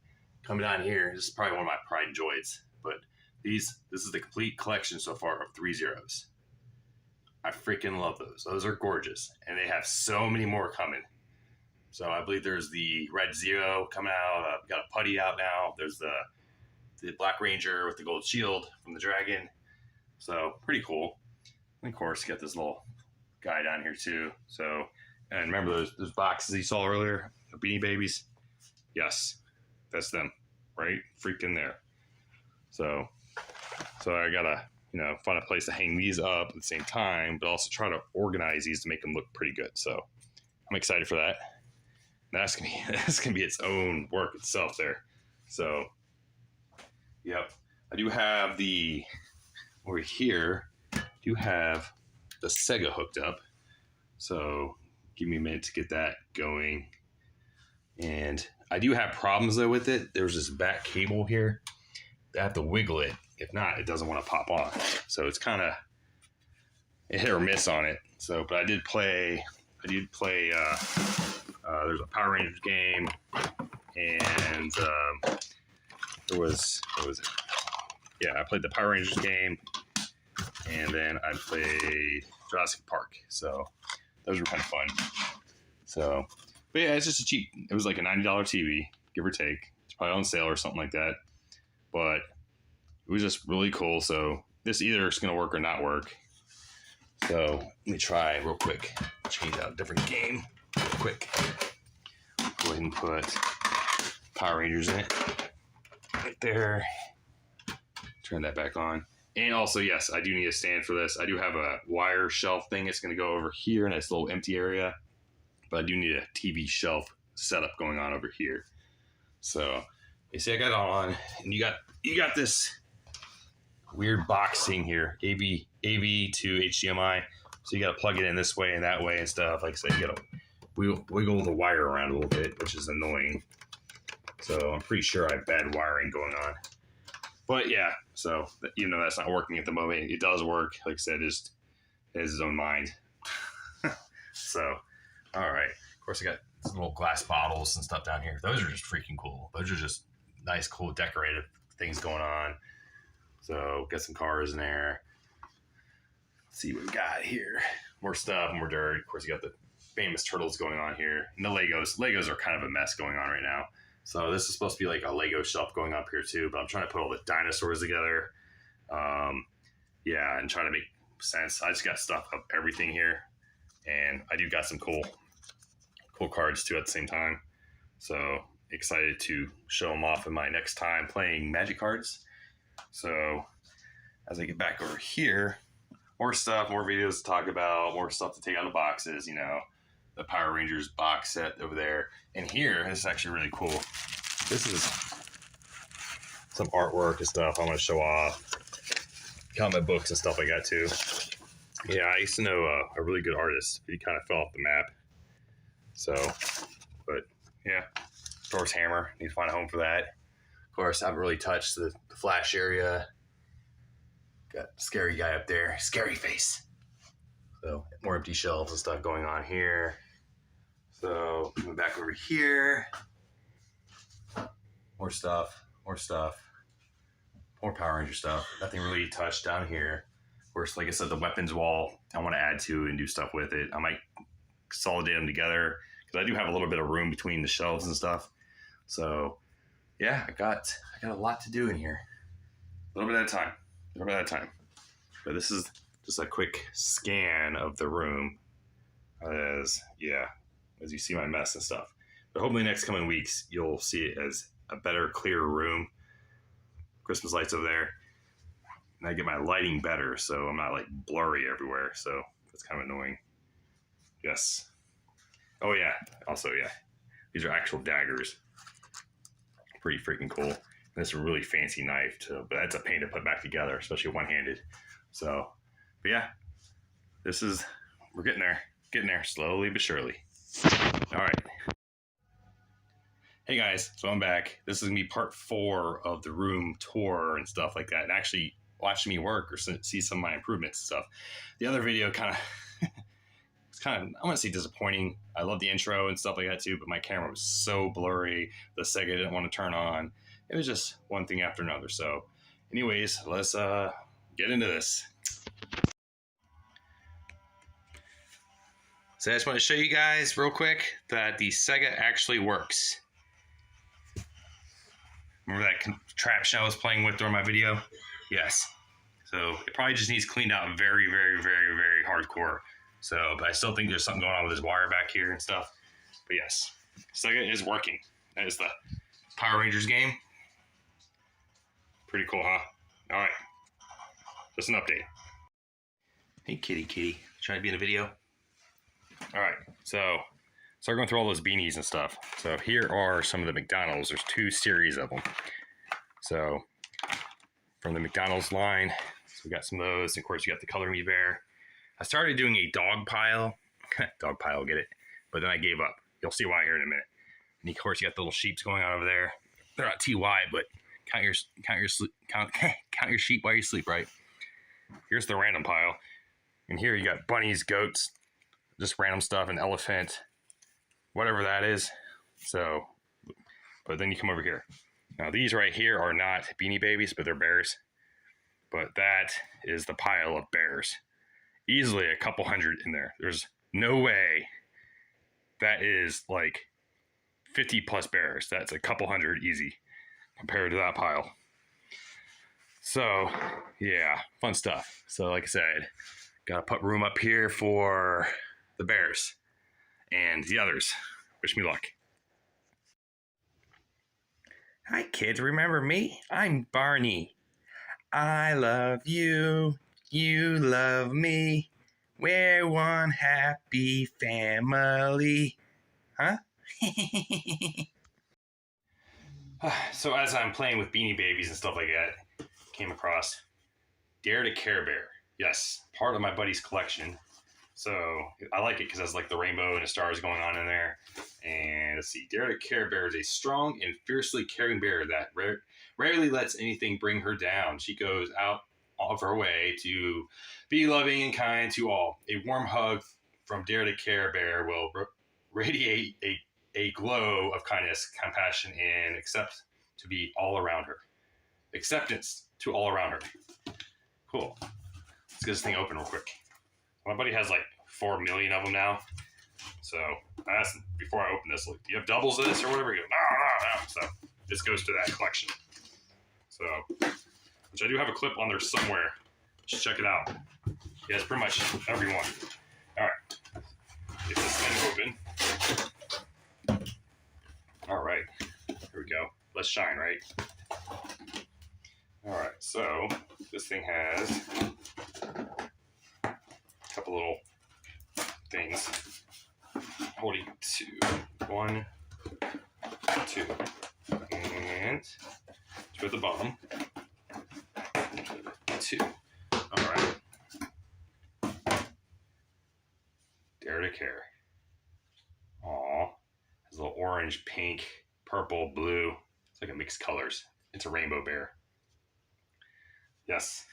Coming down here, this is probably one of my pride and joys, but this is the complete collection so far of 3 Zeros. I freaking love those. Those are gorgeous, and they have so many more coming. So I believe there's the Red Zero coming out. Got a Putty out now. There's the Black Ranger with the gold shield from the Dragon. So pretty cool. And of course, you got this little guy down here too. So, and remember those boxes you saw earlier, the Beanie Babies? Yes, that's them, right? Freaking there. So I gotta, you know, find a place to hang these up at the same time, but also try to organize these to make them look pretty good. So I'm excited for that. That's gonna be its own work itself there. So, yep, I do have over here. Do have the Sega hooked up. So give me a minute to get that going. And I do have problems though with it. There's this back cable here. I have to wiggle it. If not, it doesn't want to pop on. So it's kind of a hit or miss on it. So, but I did play. There's a Power Rangers game, and what was it? Yeah, I played the Power Rangers game, and then I played Jurassic Park. So those were kind of fun. So But yeah, it's just a cheap. It was like a $90 TV, give or take. It's probably on sale or something like that. But it was just really cool. So this either is gonna work or not work. So let me try real quick. Change out a different game real quick. Go ahead and put Power Rangers in it. Right there. Turn that back on. And also, yes, I do need a stand for this. I do have a wire shelf thing. It's going to go over here in this little empty area. But I do need a TV shelf setup going on over here. So, you see I got it on. And you got this weird box thing here. AV to HDMI. So you got to plug it in this way and that way and stuff. Like I said, you got to wiggle the wire around a little bit, which is annoying. So I'm pretty sure I have bad wiring going on. But yeah, so even though that's not working at the moment, it does work. Like I said, it has his own mind. So, all right. Of course, I got some little glass bottles and stuff down here. Those are just freaking cool. Those are just nice, cool, decorative things going on. So, got some cars in there. Let's see what we got here. More stuff, more dirt. Of course, you got the famous turtles going on here. And the Legos. Legos are kind of a mess going on right now. So this is supposed to be like a Lego shelf going up here too, but I'm trying to put all the dinosaurs together. Yeah, and trying to make sense. I just got stuff of everything here, and I do got some cool cards too at the same time. So excited to show them off in my next time playing Magic cards. So as I get back over here, more stuff, more videos to talk about, more stuff to take out of the boxes, you know. The Power Rangers box set over there. And here, this is actually really cool. This is some artwork and stuff I want to show off. Comic books and stuff like that too. Yeah, I used to know a really good artist. He kind of fell off the map. So, but yeah. Thor's hammer. Need to find a home for that. Of course, I haven't really touched the Flash area. Got a scary guy up there. Scary face. So, more empty shelves and stuff going on here. So, coming back over here. More stuff. More Power Ranger stuff. Nothing really touched down here. Of course, like I said, the weapons wall, I want to add to and do stuff with it. I might consolidate them together because I do have a little bit of room between the shelves and stuff. So, yeah, I got a lot to do in here. A little bit at a time. But this is just a quick scan of the room as you see my mess and stuff. But hopefully next coming weeks, you'll see it as a better, clearer room. Christmas lights over there. And I get my lighting better, so I'm not like blurry everywhere. So that's kind of annoying. Yes. Oh yeah. Also, yeah. These are actual daggers. Pretty freaking cool. And this is a really fancy knife too, but that's a pain to put back together, especially one-handed. So, but yeah, we're getting there slowly but surely. All right. Hey guys, so I'm back. This is gonna be part 4 of the room tour and stuff like that, and actually watching me work or see some of my improvements and stuff. The other video it's kind of, I want to say disappointing. I love the intro and stuff like that too, but my camera was so blurry. The Sega didn't want to turn on. It was just one thing after another. So anyways, let's get into this. So I just want to show you guys real quick that the Sega actually works. Remember that trap shell I was playing with during my video? Yes. So it probably just needs cleaned out very, very, very, very hardcore. So, but I still think there's something going on with this wire back here and stuff. But yes, Sega is working. That is the Power Rangers game. Pretty cool, huh? All right. Just an update. Hey, kitty. Trying to be in a video? All right. So, start going through all those beanies and stuff. So here are some of the McDonald's. There's 2 series of them. So from the McDonald's line, so we got some of those. Of course, you got the Color Me Bear. I started doing a dog pile. Dog pile, get it? But then I gave up. You'll see why here in a minute. And of course, you got the little sheeps going on over there. They're not too wide, but count your sheep while you sleep, right? Here's the random pile. And here you got bunnies, goats, just random stuff, an elephant, whatever that is. So, but then you come over here. Now these right here are not Beanie Babies, but they're bears. But that is the pile of bears. Easily a couple hundred in there. There's no way that is like 50 plus bears. That's a couple hundred easy compared to that pile. So yeah, fun stuff. So like I said, gotta put room up here for the bears and the others. Wish me luck. Hi kids, remember me? I'm Barney. I love you, you love me. We're one happy family. Huh? So as I'm playing with Beanie Babies and stuff like that, came across Dare to Care Bear. Yes, part of my buddy's collection. So I like it because there's like the rainbow and the stars going on in there. And let's see, Dare to Care Bear is a strong and fiercely caring bear that rarely lets anything bring her down. She goes out of her way to be loving and kind to all. A warm hug from Dare to Care Bear will radiate a glow of kindness, compassion, and acceptance to be all around her. Acceptance to all around her. Cool. Let's get this thing open real quick. My buddy has like 4 million of them now. So I asked him before I open this, like, do you have doubles of this or whatever? He goes, no. So this goes to that collection. So, which I do have a clip on there somewhere. Just check it out. He has pretty much every one. All right. Get this thing open. All right. Here we go. Let's shine, right? All right. So this thing has a couple little things holding two, 1, 2, and 2 at the bottom, 2. All right. Dare to Care. Aw, has a little orange, pink, purple, blue. It's like a mixed colors. It's a rainbow bear. Yes.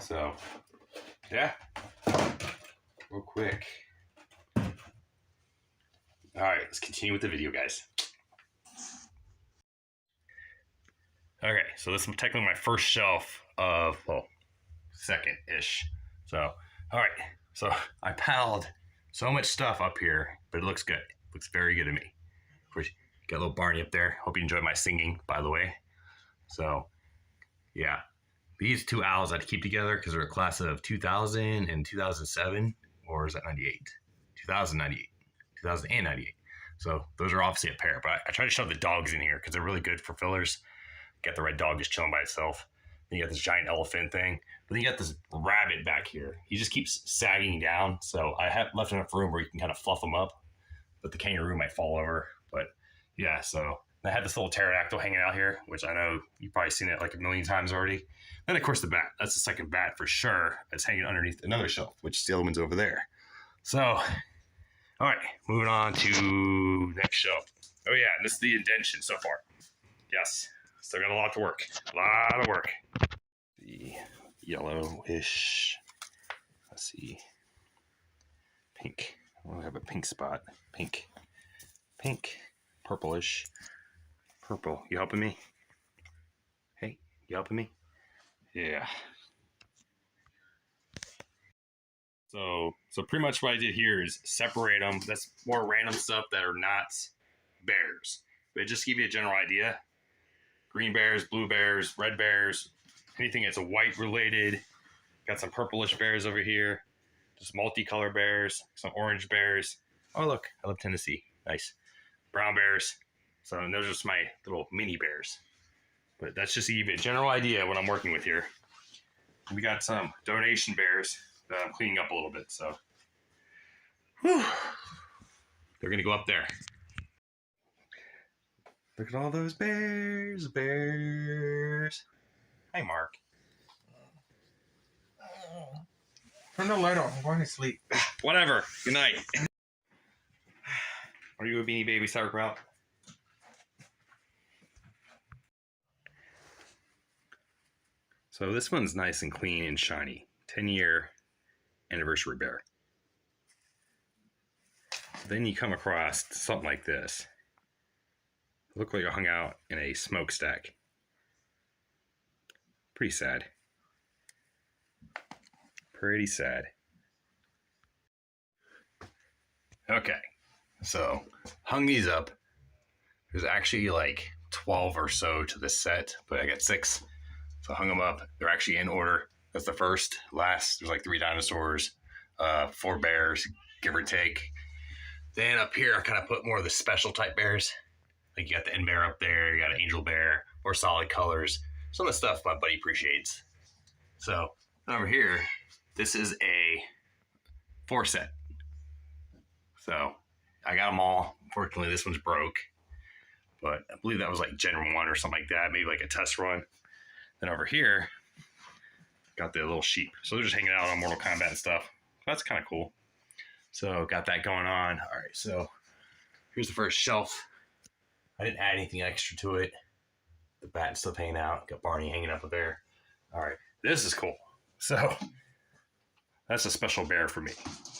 So, yeah. Real quick. All right, let's continue with the video, guys. Okay, so this is technically my first shelf of, well, second-ish. So, all right, so I piled so much stuff up here, but it looks good. It looks very good to me. Of course, got a little Barney up there. Hope you enjoyed my singing, by the way. So, yeah. These 2 owls I had to keep together because they're a class of 2000 and 2007, or is that 98? 2098. 2098. So those are obviously a pair, but I try to shove the dogs in here because they're really good for fillers. Got the red dog just chilling by itself. Then you got this giant elephant thing. But then you got this rabbit back here. He just keeps sagging down. So I have left enough room where you can kind of fluff him up, but the kangaroo might fall over. But yeah, so I had this little pterodactyl hanging out here, which I know you've probably seen it like a million times already. Then of course the bat. That's the second bat for sure. It's hanging underneath another shelf, which the other one's over there. So all right, moving on to next shelf. Oh yeah, this is the indention so far. Yes, still got a lot to work. A lot of work. The yellowish. Let's see. Pink. I have a pink spot. Pink. Purplish. Purple. You helping me? Hey, you helping me? Yeah. So pretty much what I did here is separate them. That's more random stuff that are not bears. But just to give you a general idea. Green bears, blue bears, red bears, anything that's a white related. Got some purplish bears over here. Just multicolor bears, some orange bears. Oh look, I love Tennessee. Nice. Brown bears. So those are just my little mini bears. But that's just to give you a general idea of what I'm working with here. We got some donation bears that I'm cleaning up a little bit, so whew, they're gonna go up there. Look at all those bears. Hi, Mark. Turn the light on. I'm going to sleep. Whatever. Good night. Are you a Beanie Baby sauerkraut? So this one's nice and clean and shiny. 10-year anniversary bear. Then you come across something like this. It looked like it hung out in a smokestack. Pretty sad. Pretty sad. Okay. So hung these up. There's actually like 12 or so to this set, but I got 6. So I hung them up. They're actually in order. That's the first. Last, there's like 3 dinosaurs, 4 bears, give or take. Then up here, I kind of put more of the special type bears. Like you got the end bear up there, you got an angel bear, more solid colors. Some of the stuff my buddy appreciates. So over here, this is a 4 set. So I got them all. Unfortunately, this one's broke. But I believe that was like Gen 1 or something like that. Maybe like a test run. Then over here, got the little sheep. So they're just hanging out on Mortal Kombat and stuff. That's kind of cool. So got that going on. All right, so here's the first shelf. I didn't add anything extra to it. The bat's still hanging out. Got Barney hanging up there. All right, this is cool. So that's a special bear for me.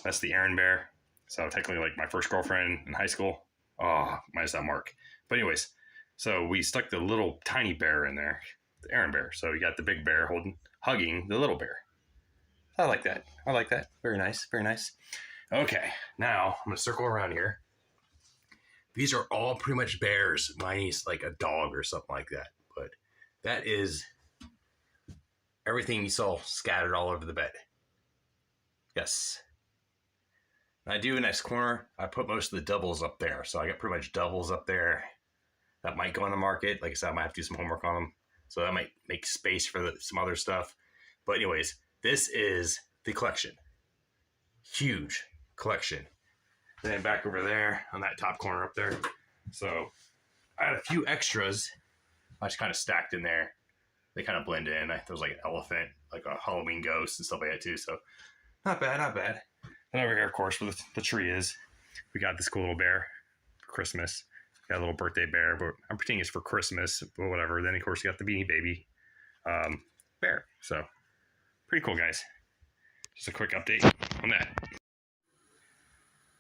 That's the Aaron bear. So technically like my first girlfriend in high school. Oh, minus that mark. But anyways, so we stuck the little tiny bear in there, the Aaron bear. So you got the big bear hugging the little bear. I like that. I like that. Very nice. Very nice. Okay, now I'm going to circle around here. These are all pretty much bears. Mine's like a dog or something like that. But that is everything you saw scattered all over the bed. Yes. And I do in this corner, I put most of the doubles up there. So I got pretty much doubles up there. That might go on the market. Like I said, I might have to do some homework on them. So that might make space for some other stuff. But anyways, this is the collection. Huge collection. Then back over there on that top corner up there. So I had a few extras. I just kind of stacked in there. They kind of blend in. There was like an elephant, like a Halloween ghost and stuff like that too. So not bad, not bad. And over here, of course, where the tree is, we got this cool little bear for Christmas. Got a little birthday bear, but I'm pretending it's for Christmas, but whatever. Then, of course, you got the Beanie Baby bear. So, pretty cool, guys. Just a quick update on that.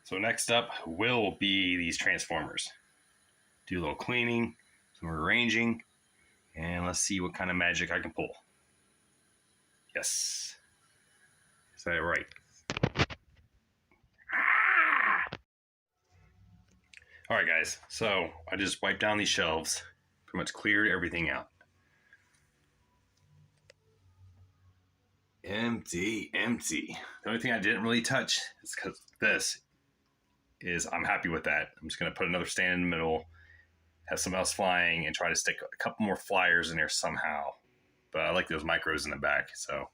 So, next up will be these Transformers. Do a little cleaning, some rearranging, and let's see what kind of magic I can pull. Yes. Is that right? All right, guys, so I just wiped down these shelves, pretty much cleared everything out. Empty, empty. The only thing I didn't really touch is because this is, I'm happy with that. I'm just going to put another stand in the middle, have something else flying, and try to stick a couple more flyers in there somehow. But I like those micros in the back, so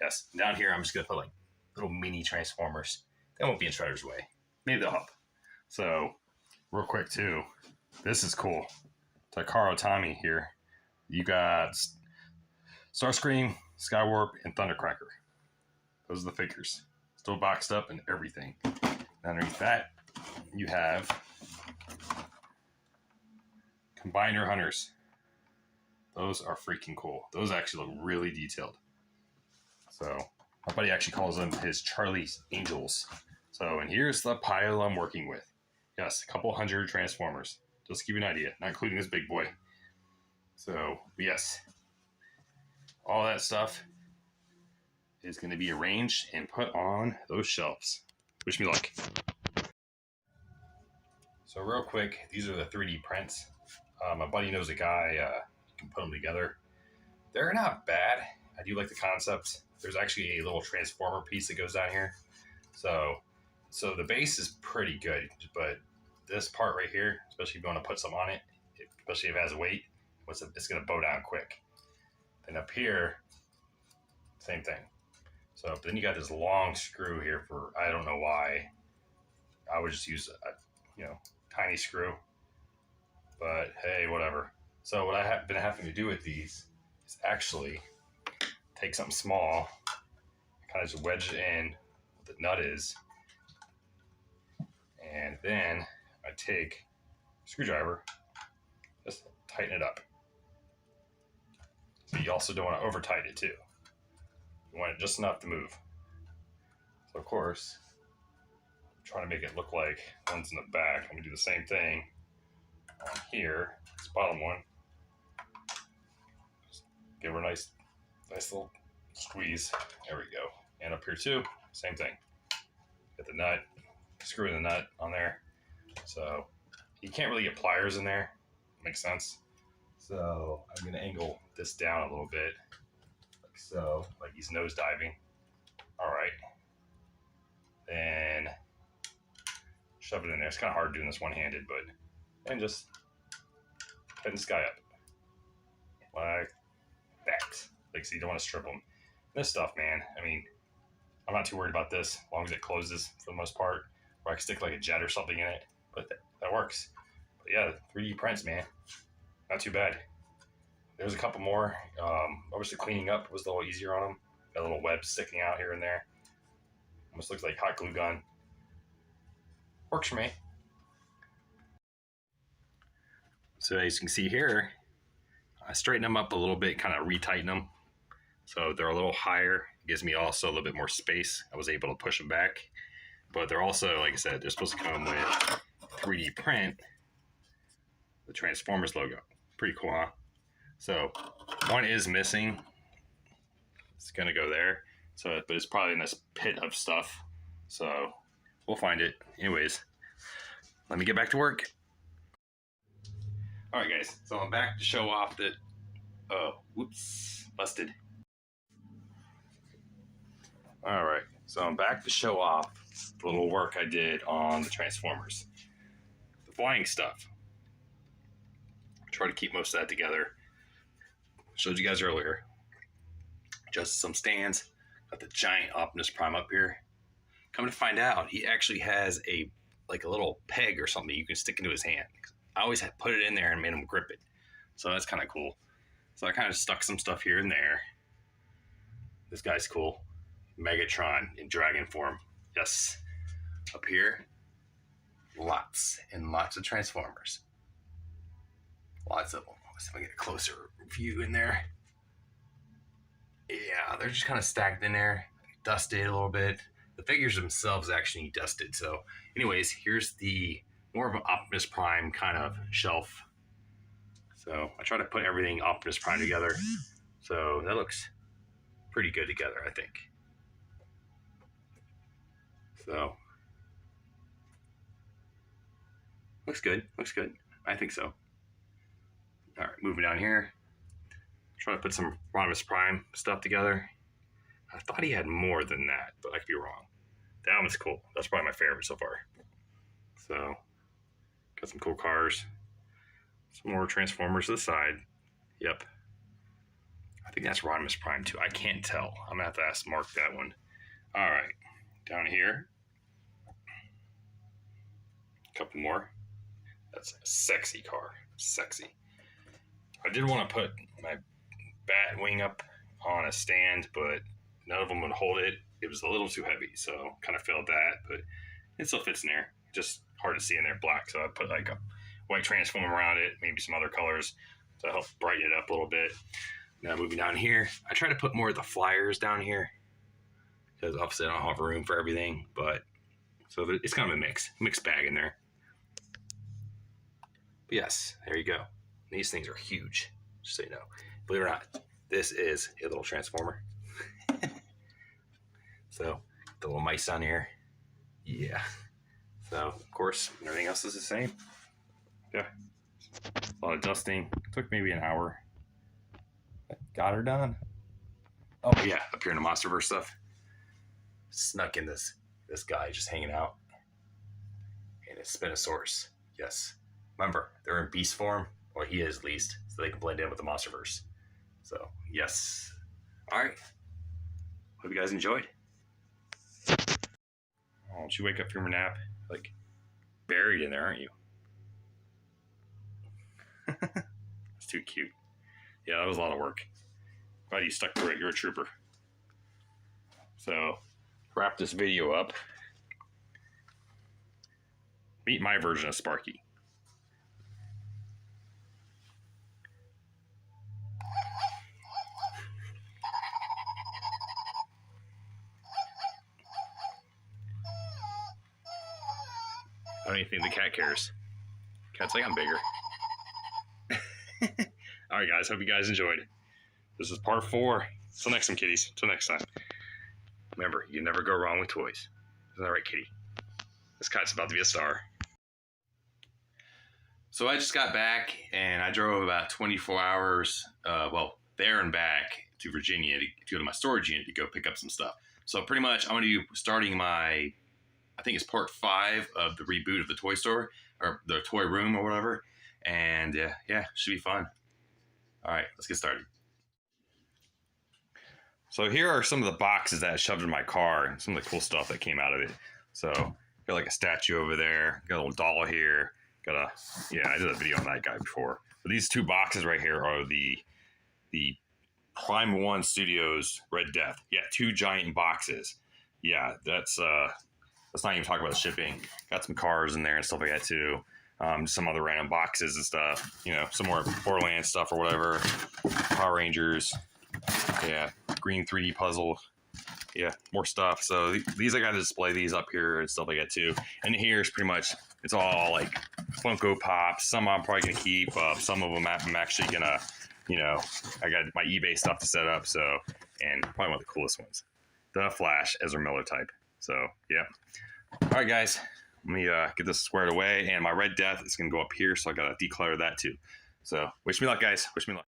yes. Down here, I'm just going to put like little mini Transformers. They won't be in Shredder's way. Maybe they'll help. So, real quick too, this is cool. Takara Tommy here. You got Starscream, Skywarp, and Thundercracker. Those are the figures. Still boxed up and everything. Underneath that, you have Combiner Hunters. Those are freaking cool. Those actually look really detailed. So, my buddy actually calls them his Charlie's Angels. So, and here's the pile I'm working with. Yes, a couple hundred Transformers. Just to give you an idea, not including this big boy. So, yes. All that stuff is going to be arranged and put on those shelves. Wish me luck. So real quick, these are the 3D prints. My buddy knows a guy who can put them together. They're not bad. I do like the concept. There's actually a little transformer piece that goes down here. So the base is pretty good, but this part right here, especially if you want to put some on it, especially if it has weight, it's going to bow down quick. Then up here, same thing. So then you got this long screw here for, I don't know why. I would just use a, tiny screw, but hey, whatever. So what I have been having to do with these is actually take something small, kind of just wedge it in where the nut is, and then I take a screwdriver, just tighten it up. But you also don't want to over tighten it too. You want it just enough to move. So of course, I'm trying to make it look like one's in the back. I'm gonna do the same thing on here, this bottom one. Just give her a nice little squeeze. There we go. And up here too, same thing. Get the nut, screw the nut on there. So you can't really get pliers in there. Makes sense. So I'm gonna angle this down a little bit, like so, like he's nose diving. All right, then shove it in there. It's kind of hard doing this one-handed, but and just head this guy up like that. Like, so you don't want to strip them. This stuff, man. I mean, I'm not too worried about this, as long as it closes for the most part. Or I can stick like a jet or something in it, but that works. But yeah, 3D prints, man, not too bad. There's a couple more. Obviously, cleaning up was a little easier on them. Got little webs sticking out here and there. Almost looks like hot glue gun. Works for me. So as you can see here, I straighten them up a little bit, kind of retighten them. So they're a little higher. It gives me also a little bit more space. I was able to push them back. But they're also, like I said, they're supposed to come with 3D print, the Transformers logo. Pretty cool, huh? So one is missing. It's gonna go there. So, but it's probably in this pit of stuff. So we'll find it. Anyways, let me get back to work. All right, guys. So I'm back to show off that. Oh, whoops, busted. All right, so I'm back to show off the little work I did on the Transformers. The flying stuff. Try to keep most of that together. Showed you guys earlier. Just some stands. Got the giant Optimus Prime up here. Come to find out, he actually has a little peg or something you can stick into his hand. I always had put it in there and made him grip it. So that's kind of cool. So I kind of stuck some stuff here and there. This guy's cool. Megatron in dragon form. Yes. Up here, lots and lots of Transformers. Lots of them. Let's see if I get a closer view in there. Yeah, they're just kind of stacked in there. Dusted a little bit. The figures themselves actually dusted. So anyways, here's the more of an Optimus Prime kind of shelf. So I try to put everything Optimus Prime together. So that looks pretty good together, I think. So looks good. Looks good. I think so. All right, moving down here. Try to put some Optimus Prime stuff together. I thought he had more than that, but I could be wrong. That one's cool. That's probably my favorite so far. So got some cool cars. Some more Transformers to the side. Yep. I think that's Rodimus Prime too. I can't tell. I'm gonna have to ask Mark that one. All right. Down here. A couple more. That's a sexy car. Sexy. I did want to put my bat wing up on a stand, but none of them would hold it. It was a little too heavy, so kind of failed that, but it still fits in there. Just hard to see in there black, so I put like a white transform around it, maybe some other colors to help brighten it up a little bit. Now moving down here, I try to put more of the flyers down here because obviously I don't have room for everything, but so it's kind of a mixed bag in there. But yes, there you go. These things are huge, just so you know. Believe it or not, this is a little transformer. So the little mice down here, yeah. So of course everything else is the same. Yeah, a lot of dusting. Took maybe an hour. Got her done. Oh yeah, up here in the Monsterverse stuff. Snuck in this guy just hanging out. And it's Spinosaurus. Yes. Remember, they're in beast form, or he is at least, so they can blend in with the Monsterverse. So yes. All right. Hope you guys enjoyed. Oh, don't you wake up from your nap like buried in there, aren't you? It's too cute. Yeah, that was a lot of work. Glad you stuck through it. You're a trooper. So, wrap this video up. Meet my version of Sparky. I don't even think the cat cares. Cat's like, I'm bigger. All right, guys. Hope you guys enjoyed. This is part 4. Till next time, kitties. Till next time. Remember, you never go wrong with toys. Isn't that right, kitty? This cat's about to be a star. So I just got back and I drove about 24 hours, well, there and back to Virginia to go to my storage unit to go pick up some stuff. So pretty much I'm going to be starting my, I think it's part 5 of the reboot of the toy store, or the toy room or whatever. And yeah, should be fun. All right, let's get started. So here are some of the boxes that I shoved in my car and some of the cool stuff that came out of it. So got like a statue over there, got a little doll here. Yeah, I did a video on that guy before. But these 2 boxes right here are the Prime 1 Studios Red Death. Yeah, 2 giant boxes. Yeah, let's not even talk about the shipping. Got some cars in there and stuff like that too. Some other random boxes and stuff. You know, some more Borderlands stuff or whatever. Power Rangers. Yeah, green 3D puzzle. Yeah, more stuff. So these I got to display these up here and stuff like that too. And here's pretty much, it's all like Funko Pops. Some I'm probably going to keep. Some of them I'm actually going to, you know, I got my eBay stuff to set up. So, and probably one of the coolest ones. The Flash Ezra Miller type. So, yeah. All right, guys. Let me get this squared away. And my Red Death is going to go up here. So I got to declutter that too. So, wish me luck, guys. Wish me luck.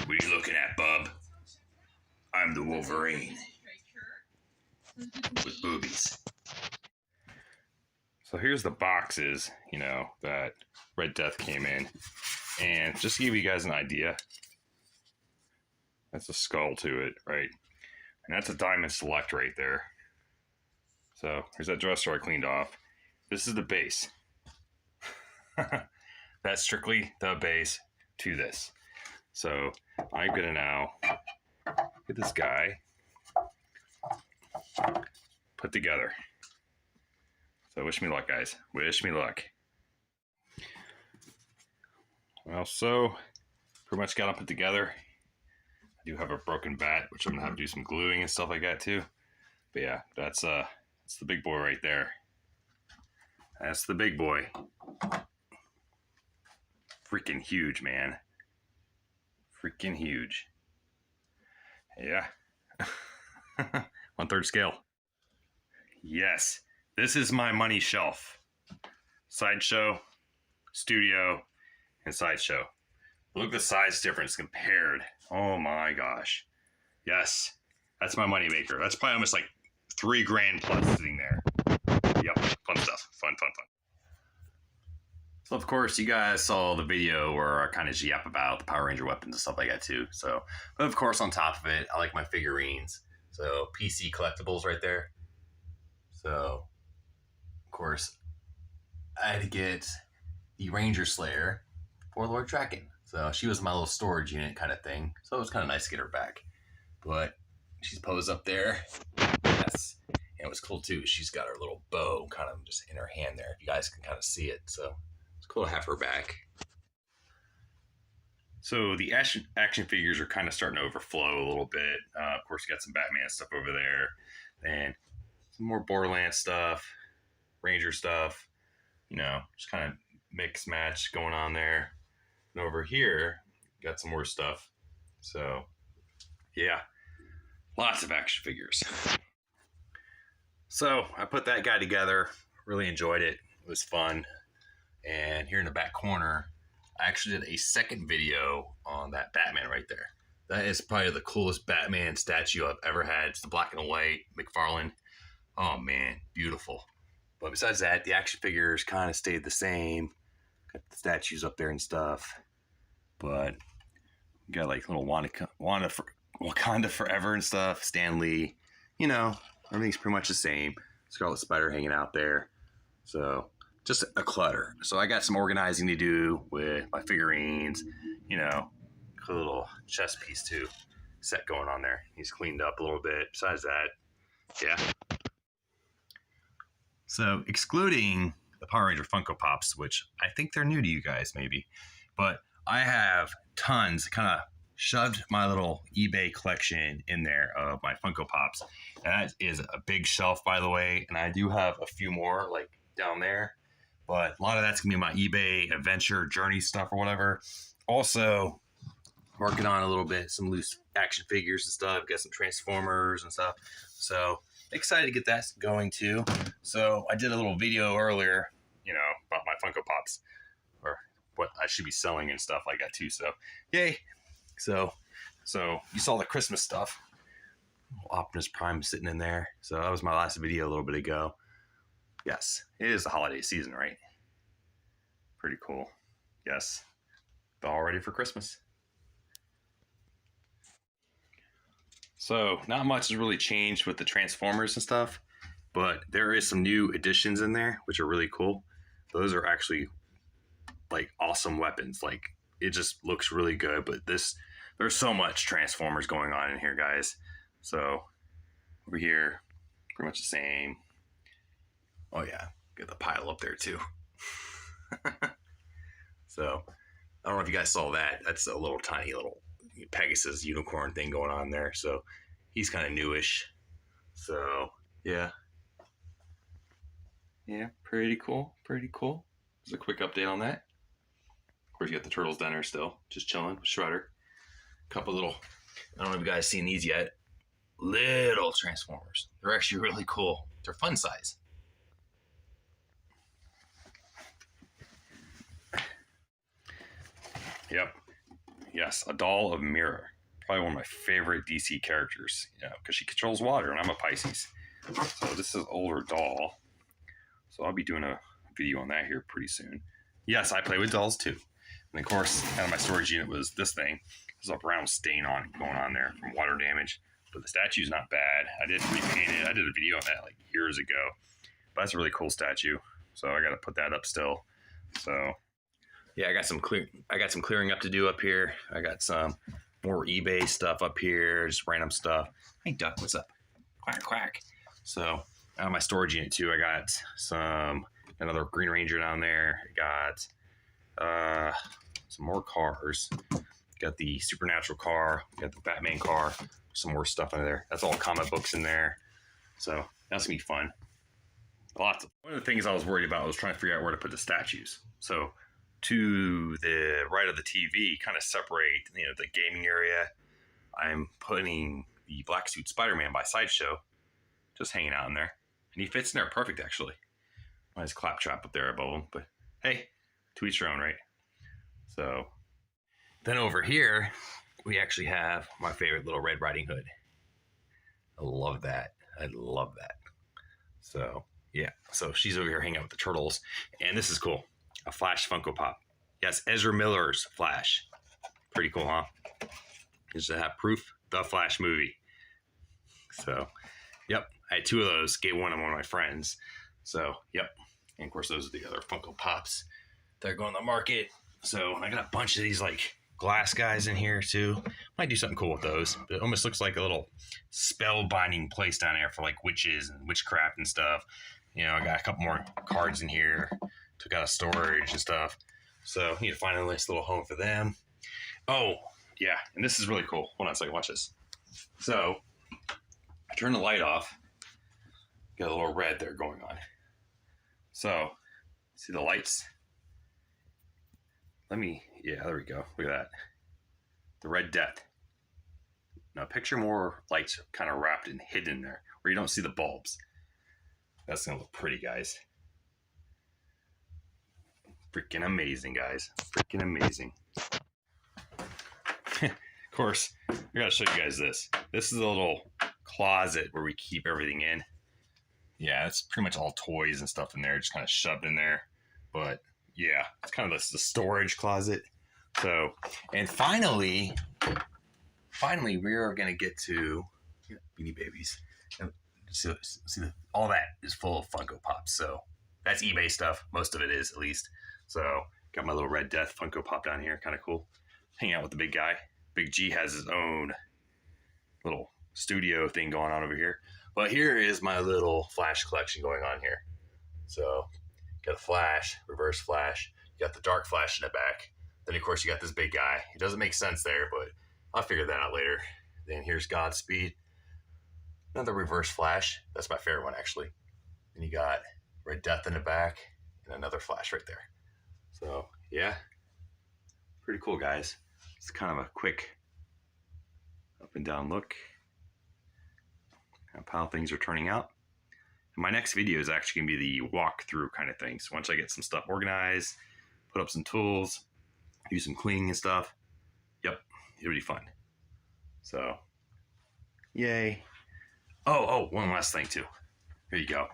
What are you looking at, bub? I'm the Wolverine. With boobies. So here's the boxes, you know, that Red Death came in. And just to give you guys an idea, that's a skull to it, right? And that's a Diamond Select right there. So here's that dresser I cleaned off. This is the base. That's strictly the base to this. So I'm going to now get this guy put together. So wish me luck, guys. Wish me luck. Well, so pretty much got them put together. I do have a broken bat, which I'm going to have to do some gluing and stuff like that too. But yeah, that's the big boy right there. That's the big boy. Freaking huge, man. Freaking huge. Yeah. 1/3 scale. Yes. This is my money shelf. Sideshow, Studio, and Sideshow. Look at the size difference compared. Oh my gosh. Yes. That's my money maker. That's probably almost like $3 grand plus sitting there. Yep. Fun stuff. Fun. So of course you guys saw the video where I kind of yap about the Power Ranger weapons and stuff like that too. So, but of course on top of it, I like my figurines. So PC collectibles right there. So of course I had to get the Ranger Slayer for Lord Draken. So she was my little storage unit kind of thing. So it was kind of nice to get her back. But she's posed up there. Yes. And it was cool too. She's got her little bow kind of just in her hand there. You guys can kind of see it. So it's cool to have her back. So the action figures are kind of starting to overflow a little bit. Of course, you got some Batman stuff over there. And some more Borderlands stuff. Ranger stuff. You know, just kind of mix match going on there. And over here, got some more stuff. So, yeah. Lots of action figures. So, I put that guy together. Really enjoyed it. It was fun. And here in the back corner, I actually did a second video on that Batman right there. That is probably the coolest Batman statue I've ever had. It's the black and white McFarlane. Oh man, beautiful. But besides that, the action figures kind of stayed the same. Got the statues up there and stuff. But we got like little Wakanda Forever and stuff. Stan Lee. You know, everything's pretty much the same. Scarlet Spider hanging out there. So just a clutter. So I got some organizing to do with my figurines. You know, cool little chess piece too. Set going on there. He's cleaned up a little bit. Besides that, yeah. So excluding the Power Ranger Funko Pops, which I think they're new to you guys maybe, but I have tons, kind of shoved my little eBay collection in there of my Funko Pops. And that is a big shelf, by the way, and I do have a few more like down there, but a lot of that's gonna be my eBay adventure journey stuff or whatever. Also, working on a little bit, some loose action figures and stuff. Got some Transformers and stuff. So excited to get that going too. So I did a little video earlier, you know, about my Funko Pops or what I should be selling and stuff like that too. So yay. So you saw the Christmas stuff. Optimus Prime sitting in there. So that was my last video a little bit ago. Yes, it is the holiday season, right? Pretty cool. Yes, all ready for Christmas. So not much has really changed with the Transformers and stuff, but there is some new additions in there, which are really cool. Those are actually like awesome weapons. Like it just looks really good, but there's so much Transformers going on in here, guys. So over here, pretty much the same. Oh yeah, got the pile up there too. So I don't know if you guys saw that. That's a little tiny little Pegasus unicorn thing going on there. So he's kind of newish. So yeah. Yeah, pretty cool. Pretty cool. Just a quick update on that. Of course, you got the turtles down there still, just chilling with Shredder. Couple little, I don't know if you guys seen these yet. Little Transformers. They're actually really cool. They're fun size. Yep. Yes, a doll of Mirror. Probably one of my favorite DC characters, you know, because she controls water, and I'm a Pisces. So this is an older doll. So I'll be doing a video on that here pretty soon. Yes, I play with dolls too. And of course, out of my storage unit was this thing. There's a brown stain on it going on there from water damage. But the statue's not bad. I did repaint it. I did a video on that like years ago. But that's a really cool statue. So I got to put that up still. So yeah, I got some clearing up to do up here. I got some more eBay stuff up here, just random stuff. Hey Duck, what's up? Quack quack. So out of my storage unit too, I got another Green Ranger down there. I got some more cars. Got the Supernatural car. Got the Batman car. Some more stuff in there. That's all comic books in there. So that's gonna be fun. One of the things I was worried about was trying to figure out where to put the statues. So to the right of the TV, kind of separate, you know, the gaming area. I'm putting the black suit Spider-Man by Sideshow, just hanging out in there, and he fits in there perfect actually. Nice claptrap up there above him, but hey, to each their own, right? So then over here, we actually have my favorite little Red Riding Hood. I love that. I love that. So yeah, so she's over here hanging out with the turtles, and this is cool. A Flash Funko Pop. Yes, Ezra Miller's Flash. Pretty cool, huh? Just to have proof, the Flash movie. So, yep, I had two of those. Gave one to one of my friends. So, yep. And of course, those are the other Funko Pops that are going on the market. So, I got a bunch of these like glass guys in here too. Might do something cool with those. But it almost looks like a little spellbinding place down there for like witches and witchcraft and stuff. You know, I got a couple more cards in here. Took out of storage and stuff. So, need to find a nice little home for them. Oh, yeah. And this is really cool. Hold on a second. Watch this. So, I turn the light off. Got a little red there going on. So, see the lights? Yeah, there we go. Look at that. The Red Death. Now, picture more lights kind of wrapped and hidden in there where you don't see the bulbs. That's going to look pretty, guys. Freaking amazing, guys. Freaking amazing. Of course, I gotta show you guys this. This is a little closet where we keep everything in. Yeah, it's pretty much all toys and stuff in there, just kind of shoved in there. But yeah, it's kind of the storage closet. So, and finally, we are gonna get to Beanie Babies. And see all that is full of Funko Pops. So that's eBay stuff. Most of it is, at least. So got my little Red Death Funko Pop down here. Kind of cool. Hanging out with the big guy. Big G has his own little studio thing going on over here. But here is my little Flash collection going on here. So got a Flash, Reverse Flash. You got the Dark Flash in the back. Then, of course, you got this big guy. It doesn't make sense there, but I'll figure that out later. Then here's Godspeed. Another Reverse Flash. That's my favorite one, actually. Then you got Red Death in the back and another Flash right there. So, yeah. Pretty cool, guys. It's kind of a quick up and down look of how things are turning out. And my next video is actually going to be the walkthrough kind of thing. So once I get some stuff organized, put up some tools, do some cleaning and stuff, yep, it'll be fun. So, yay. Oh, one last thing too. Here you go.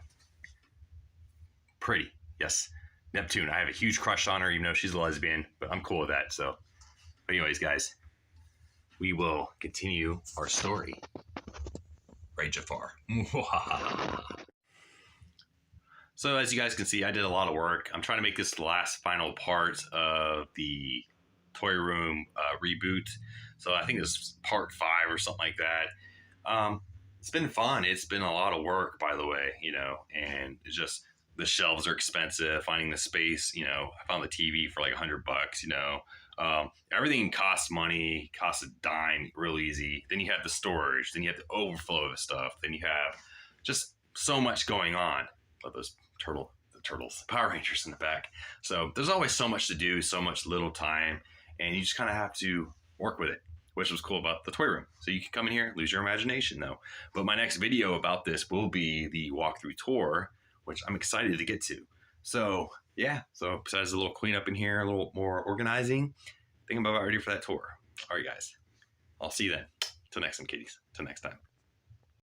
Pretty, yes. Neptune, I have a huge crush on her, even though she's a lesbian, but I'm cool with that. So, but anyways, guys, we will continue our story. Right, Jafar. So as you guys can see, I did a lot of work. I'm trying to make this the last final part of the toy room reboot. So I think it's part 5 or something like that. It's been fun. It's been a lot of work, by the way, you know, and it's just, the shelves are expensive, finding the space, you know, I found the TV for like $100, you know. Everything costs money, costs a dime, real easy. Then you have the storage, then you have the overflow of stuff, then you have just so much going on. But those turtles, Power Rangers in the back. So there's always so much to do, so much little time, and you just kind of have to work with it, which was cool about the toy room. So you can come in here, lose your imagination though. But my next video about this will be the walkthrough tour, which I'm excited to get to. So yeah, so besides a little cleanup in here, a little more organizing, I think I'm about ready for that tour. All right, guys, I'll see you then. Till next time, kitties. Till next time.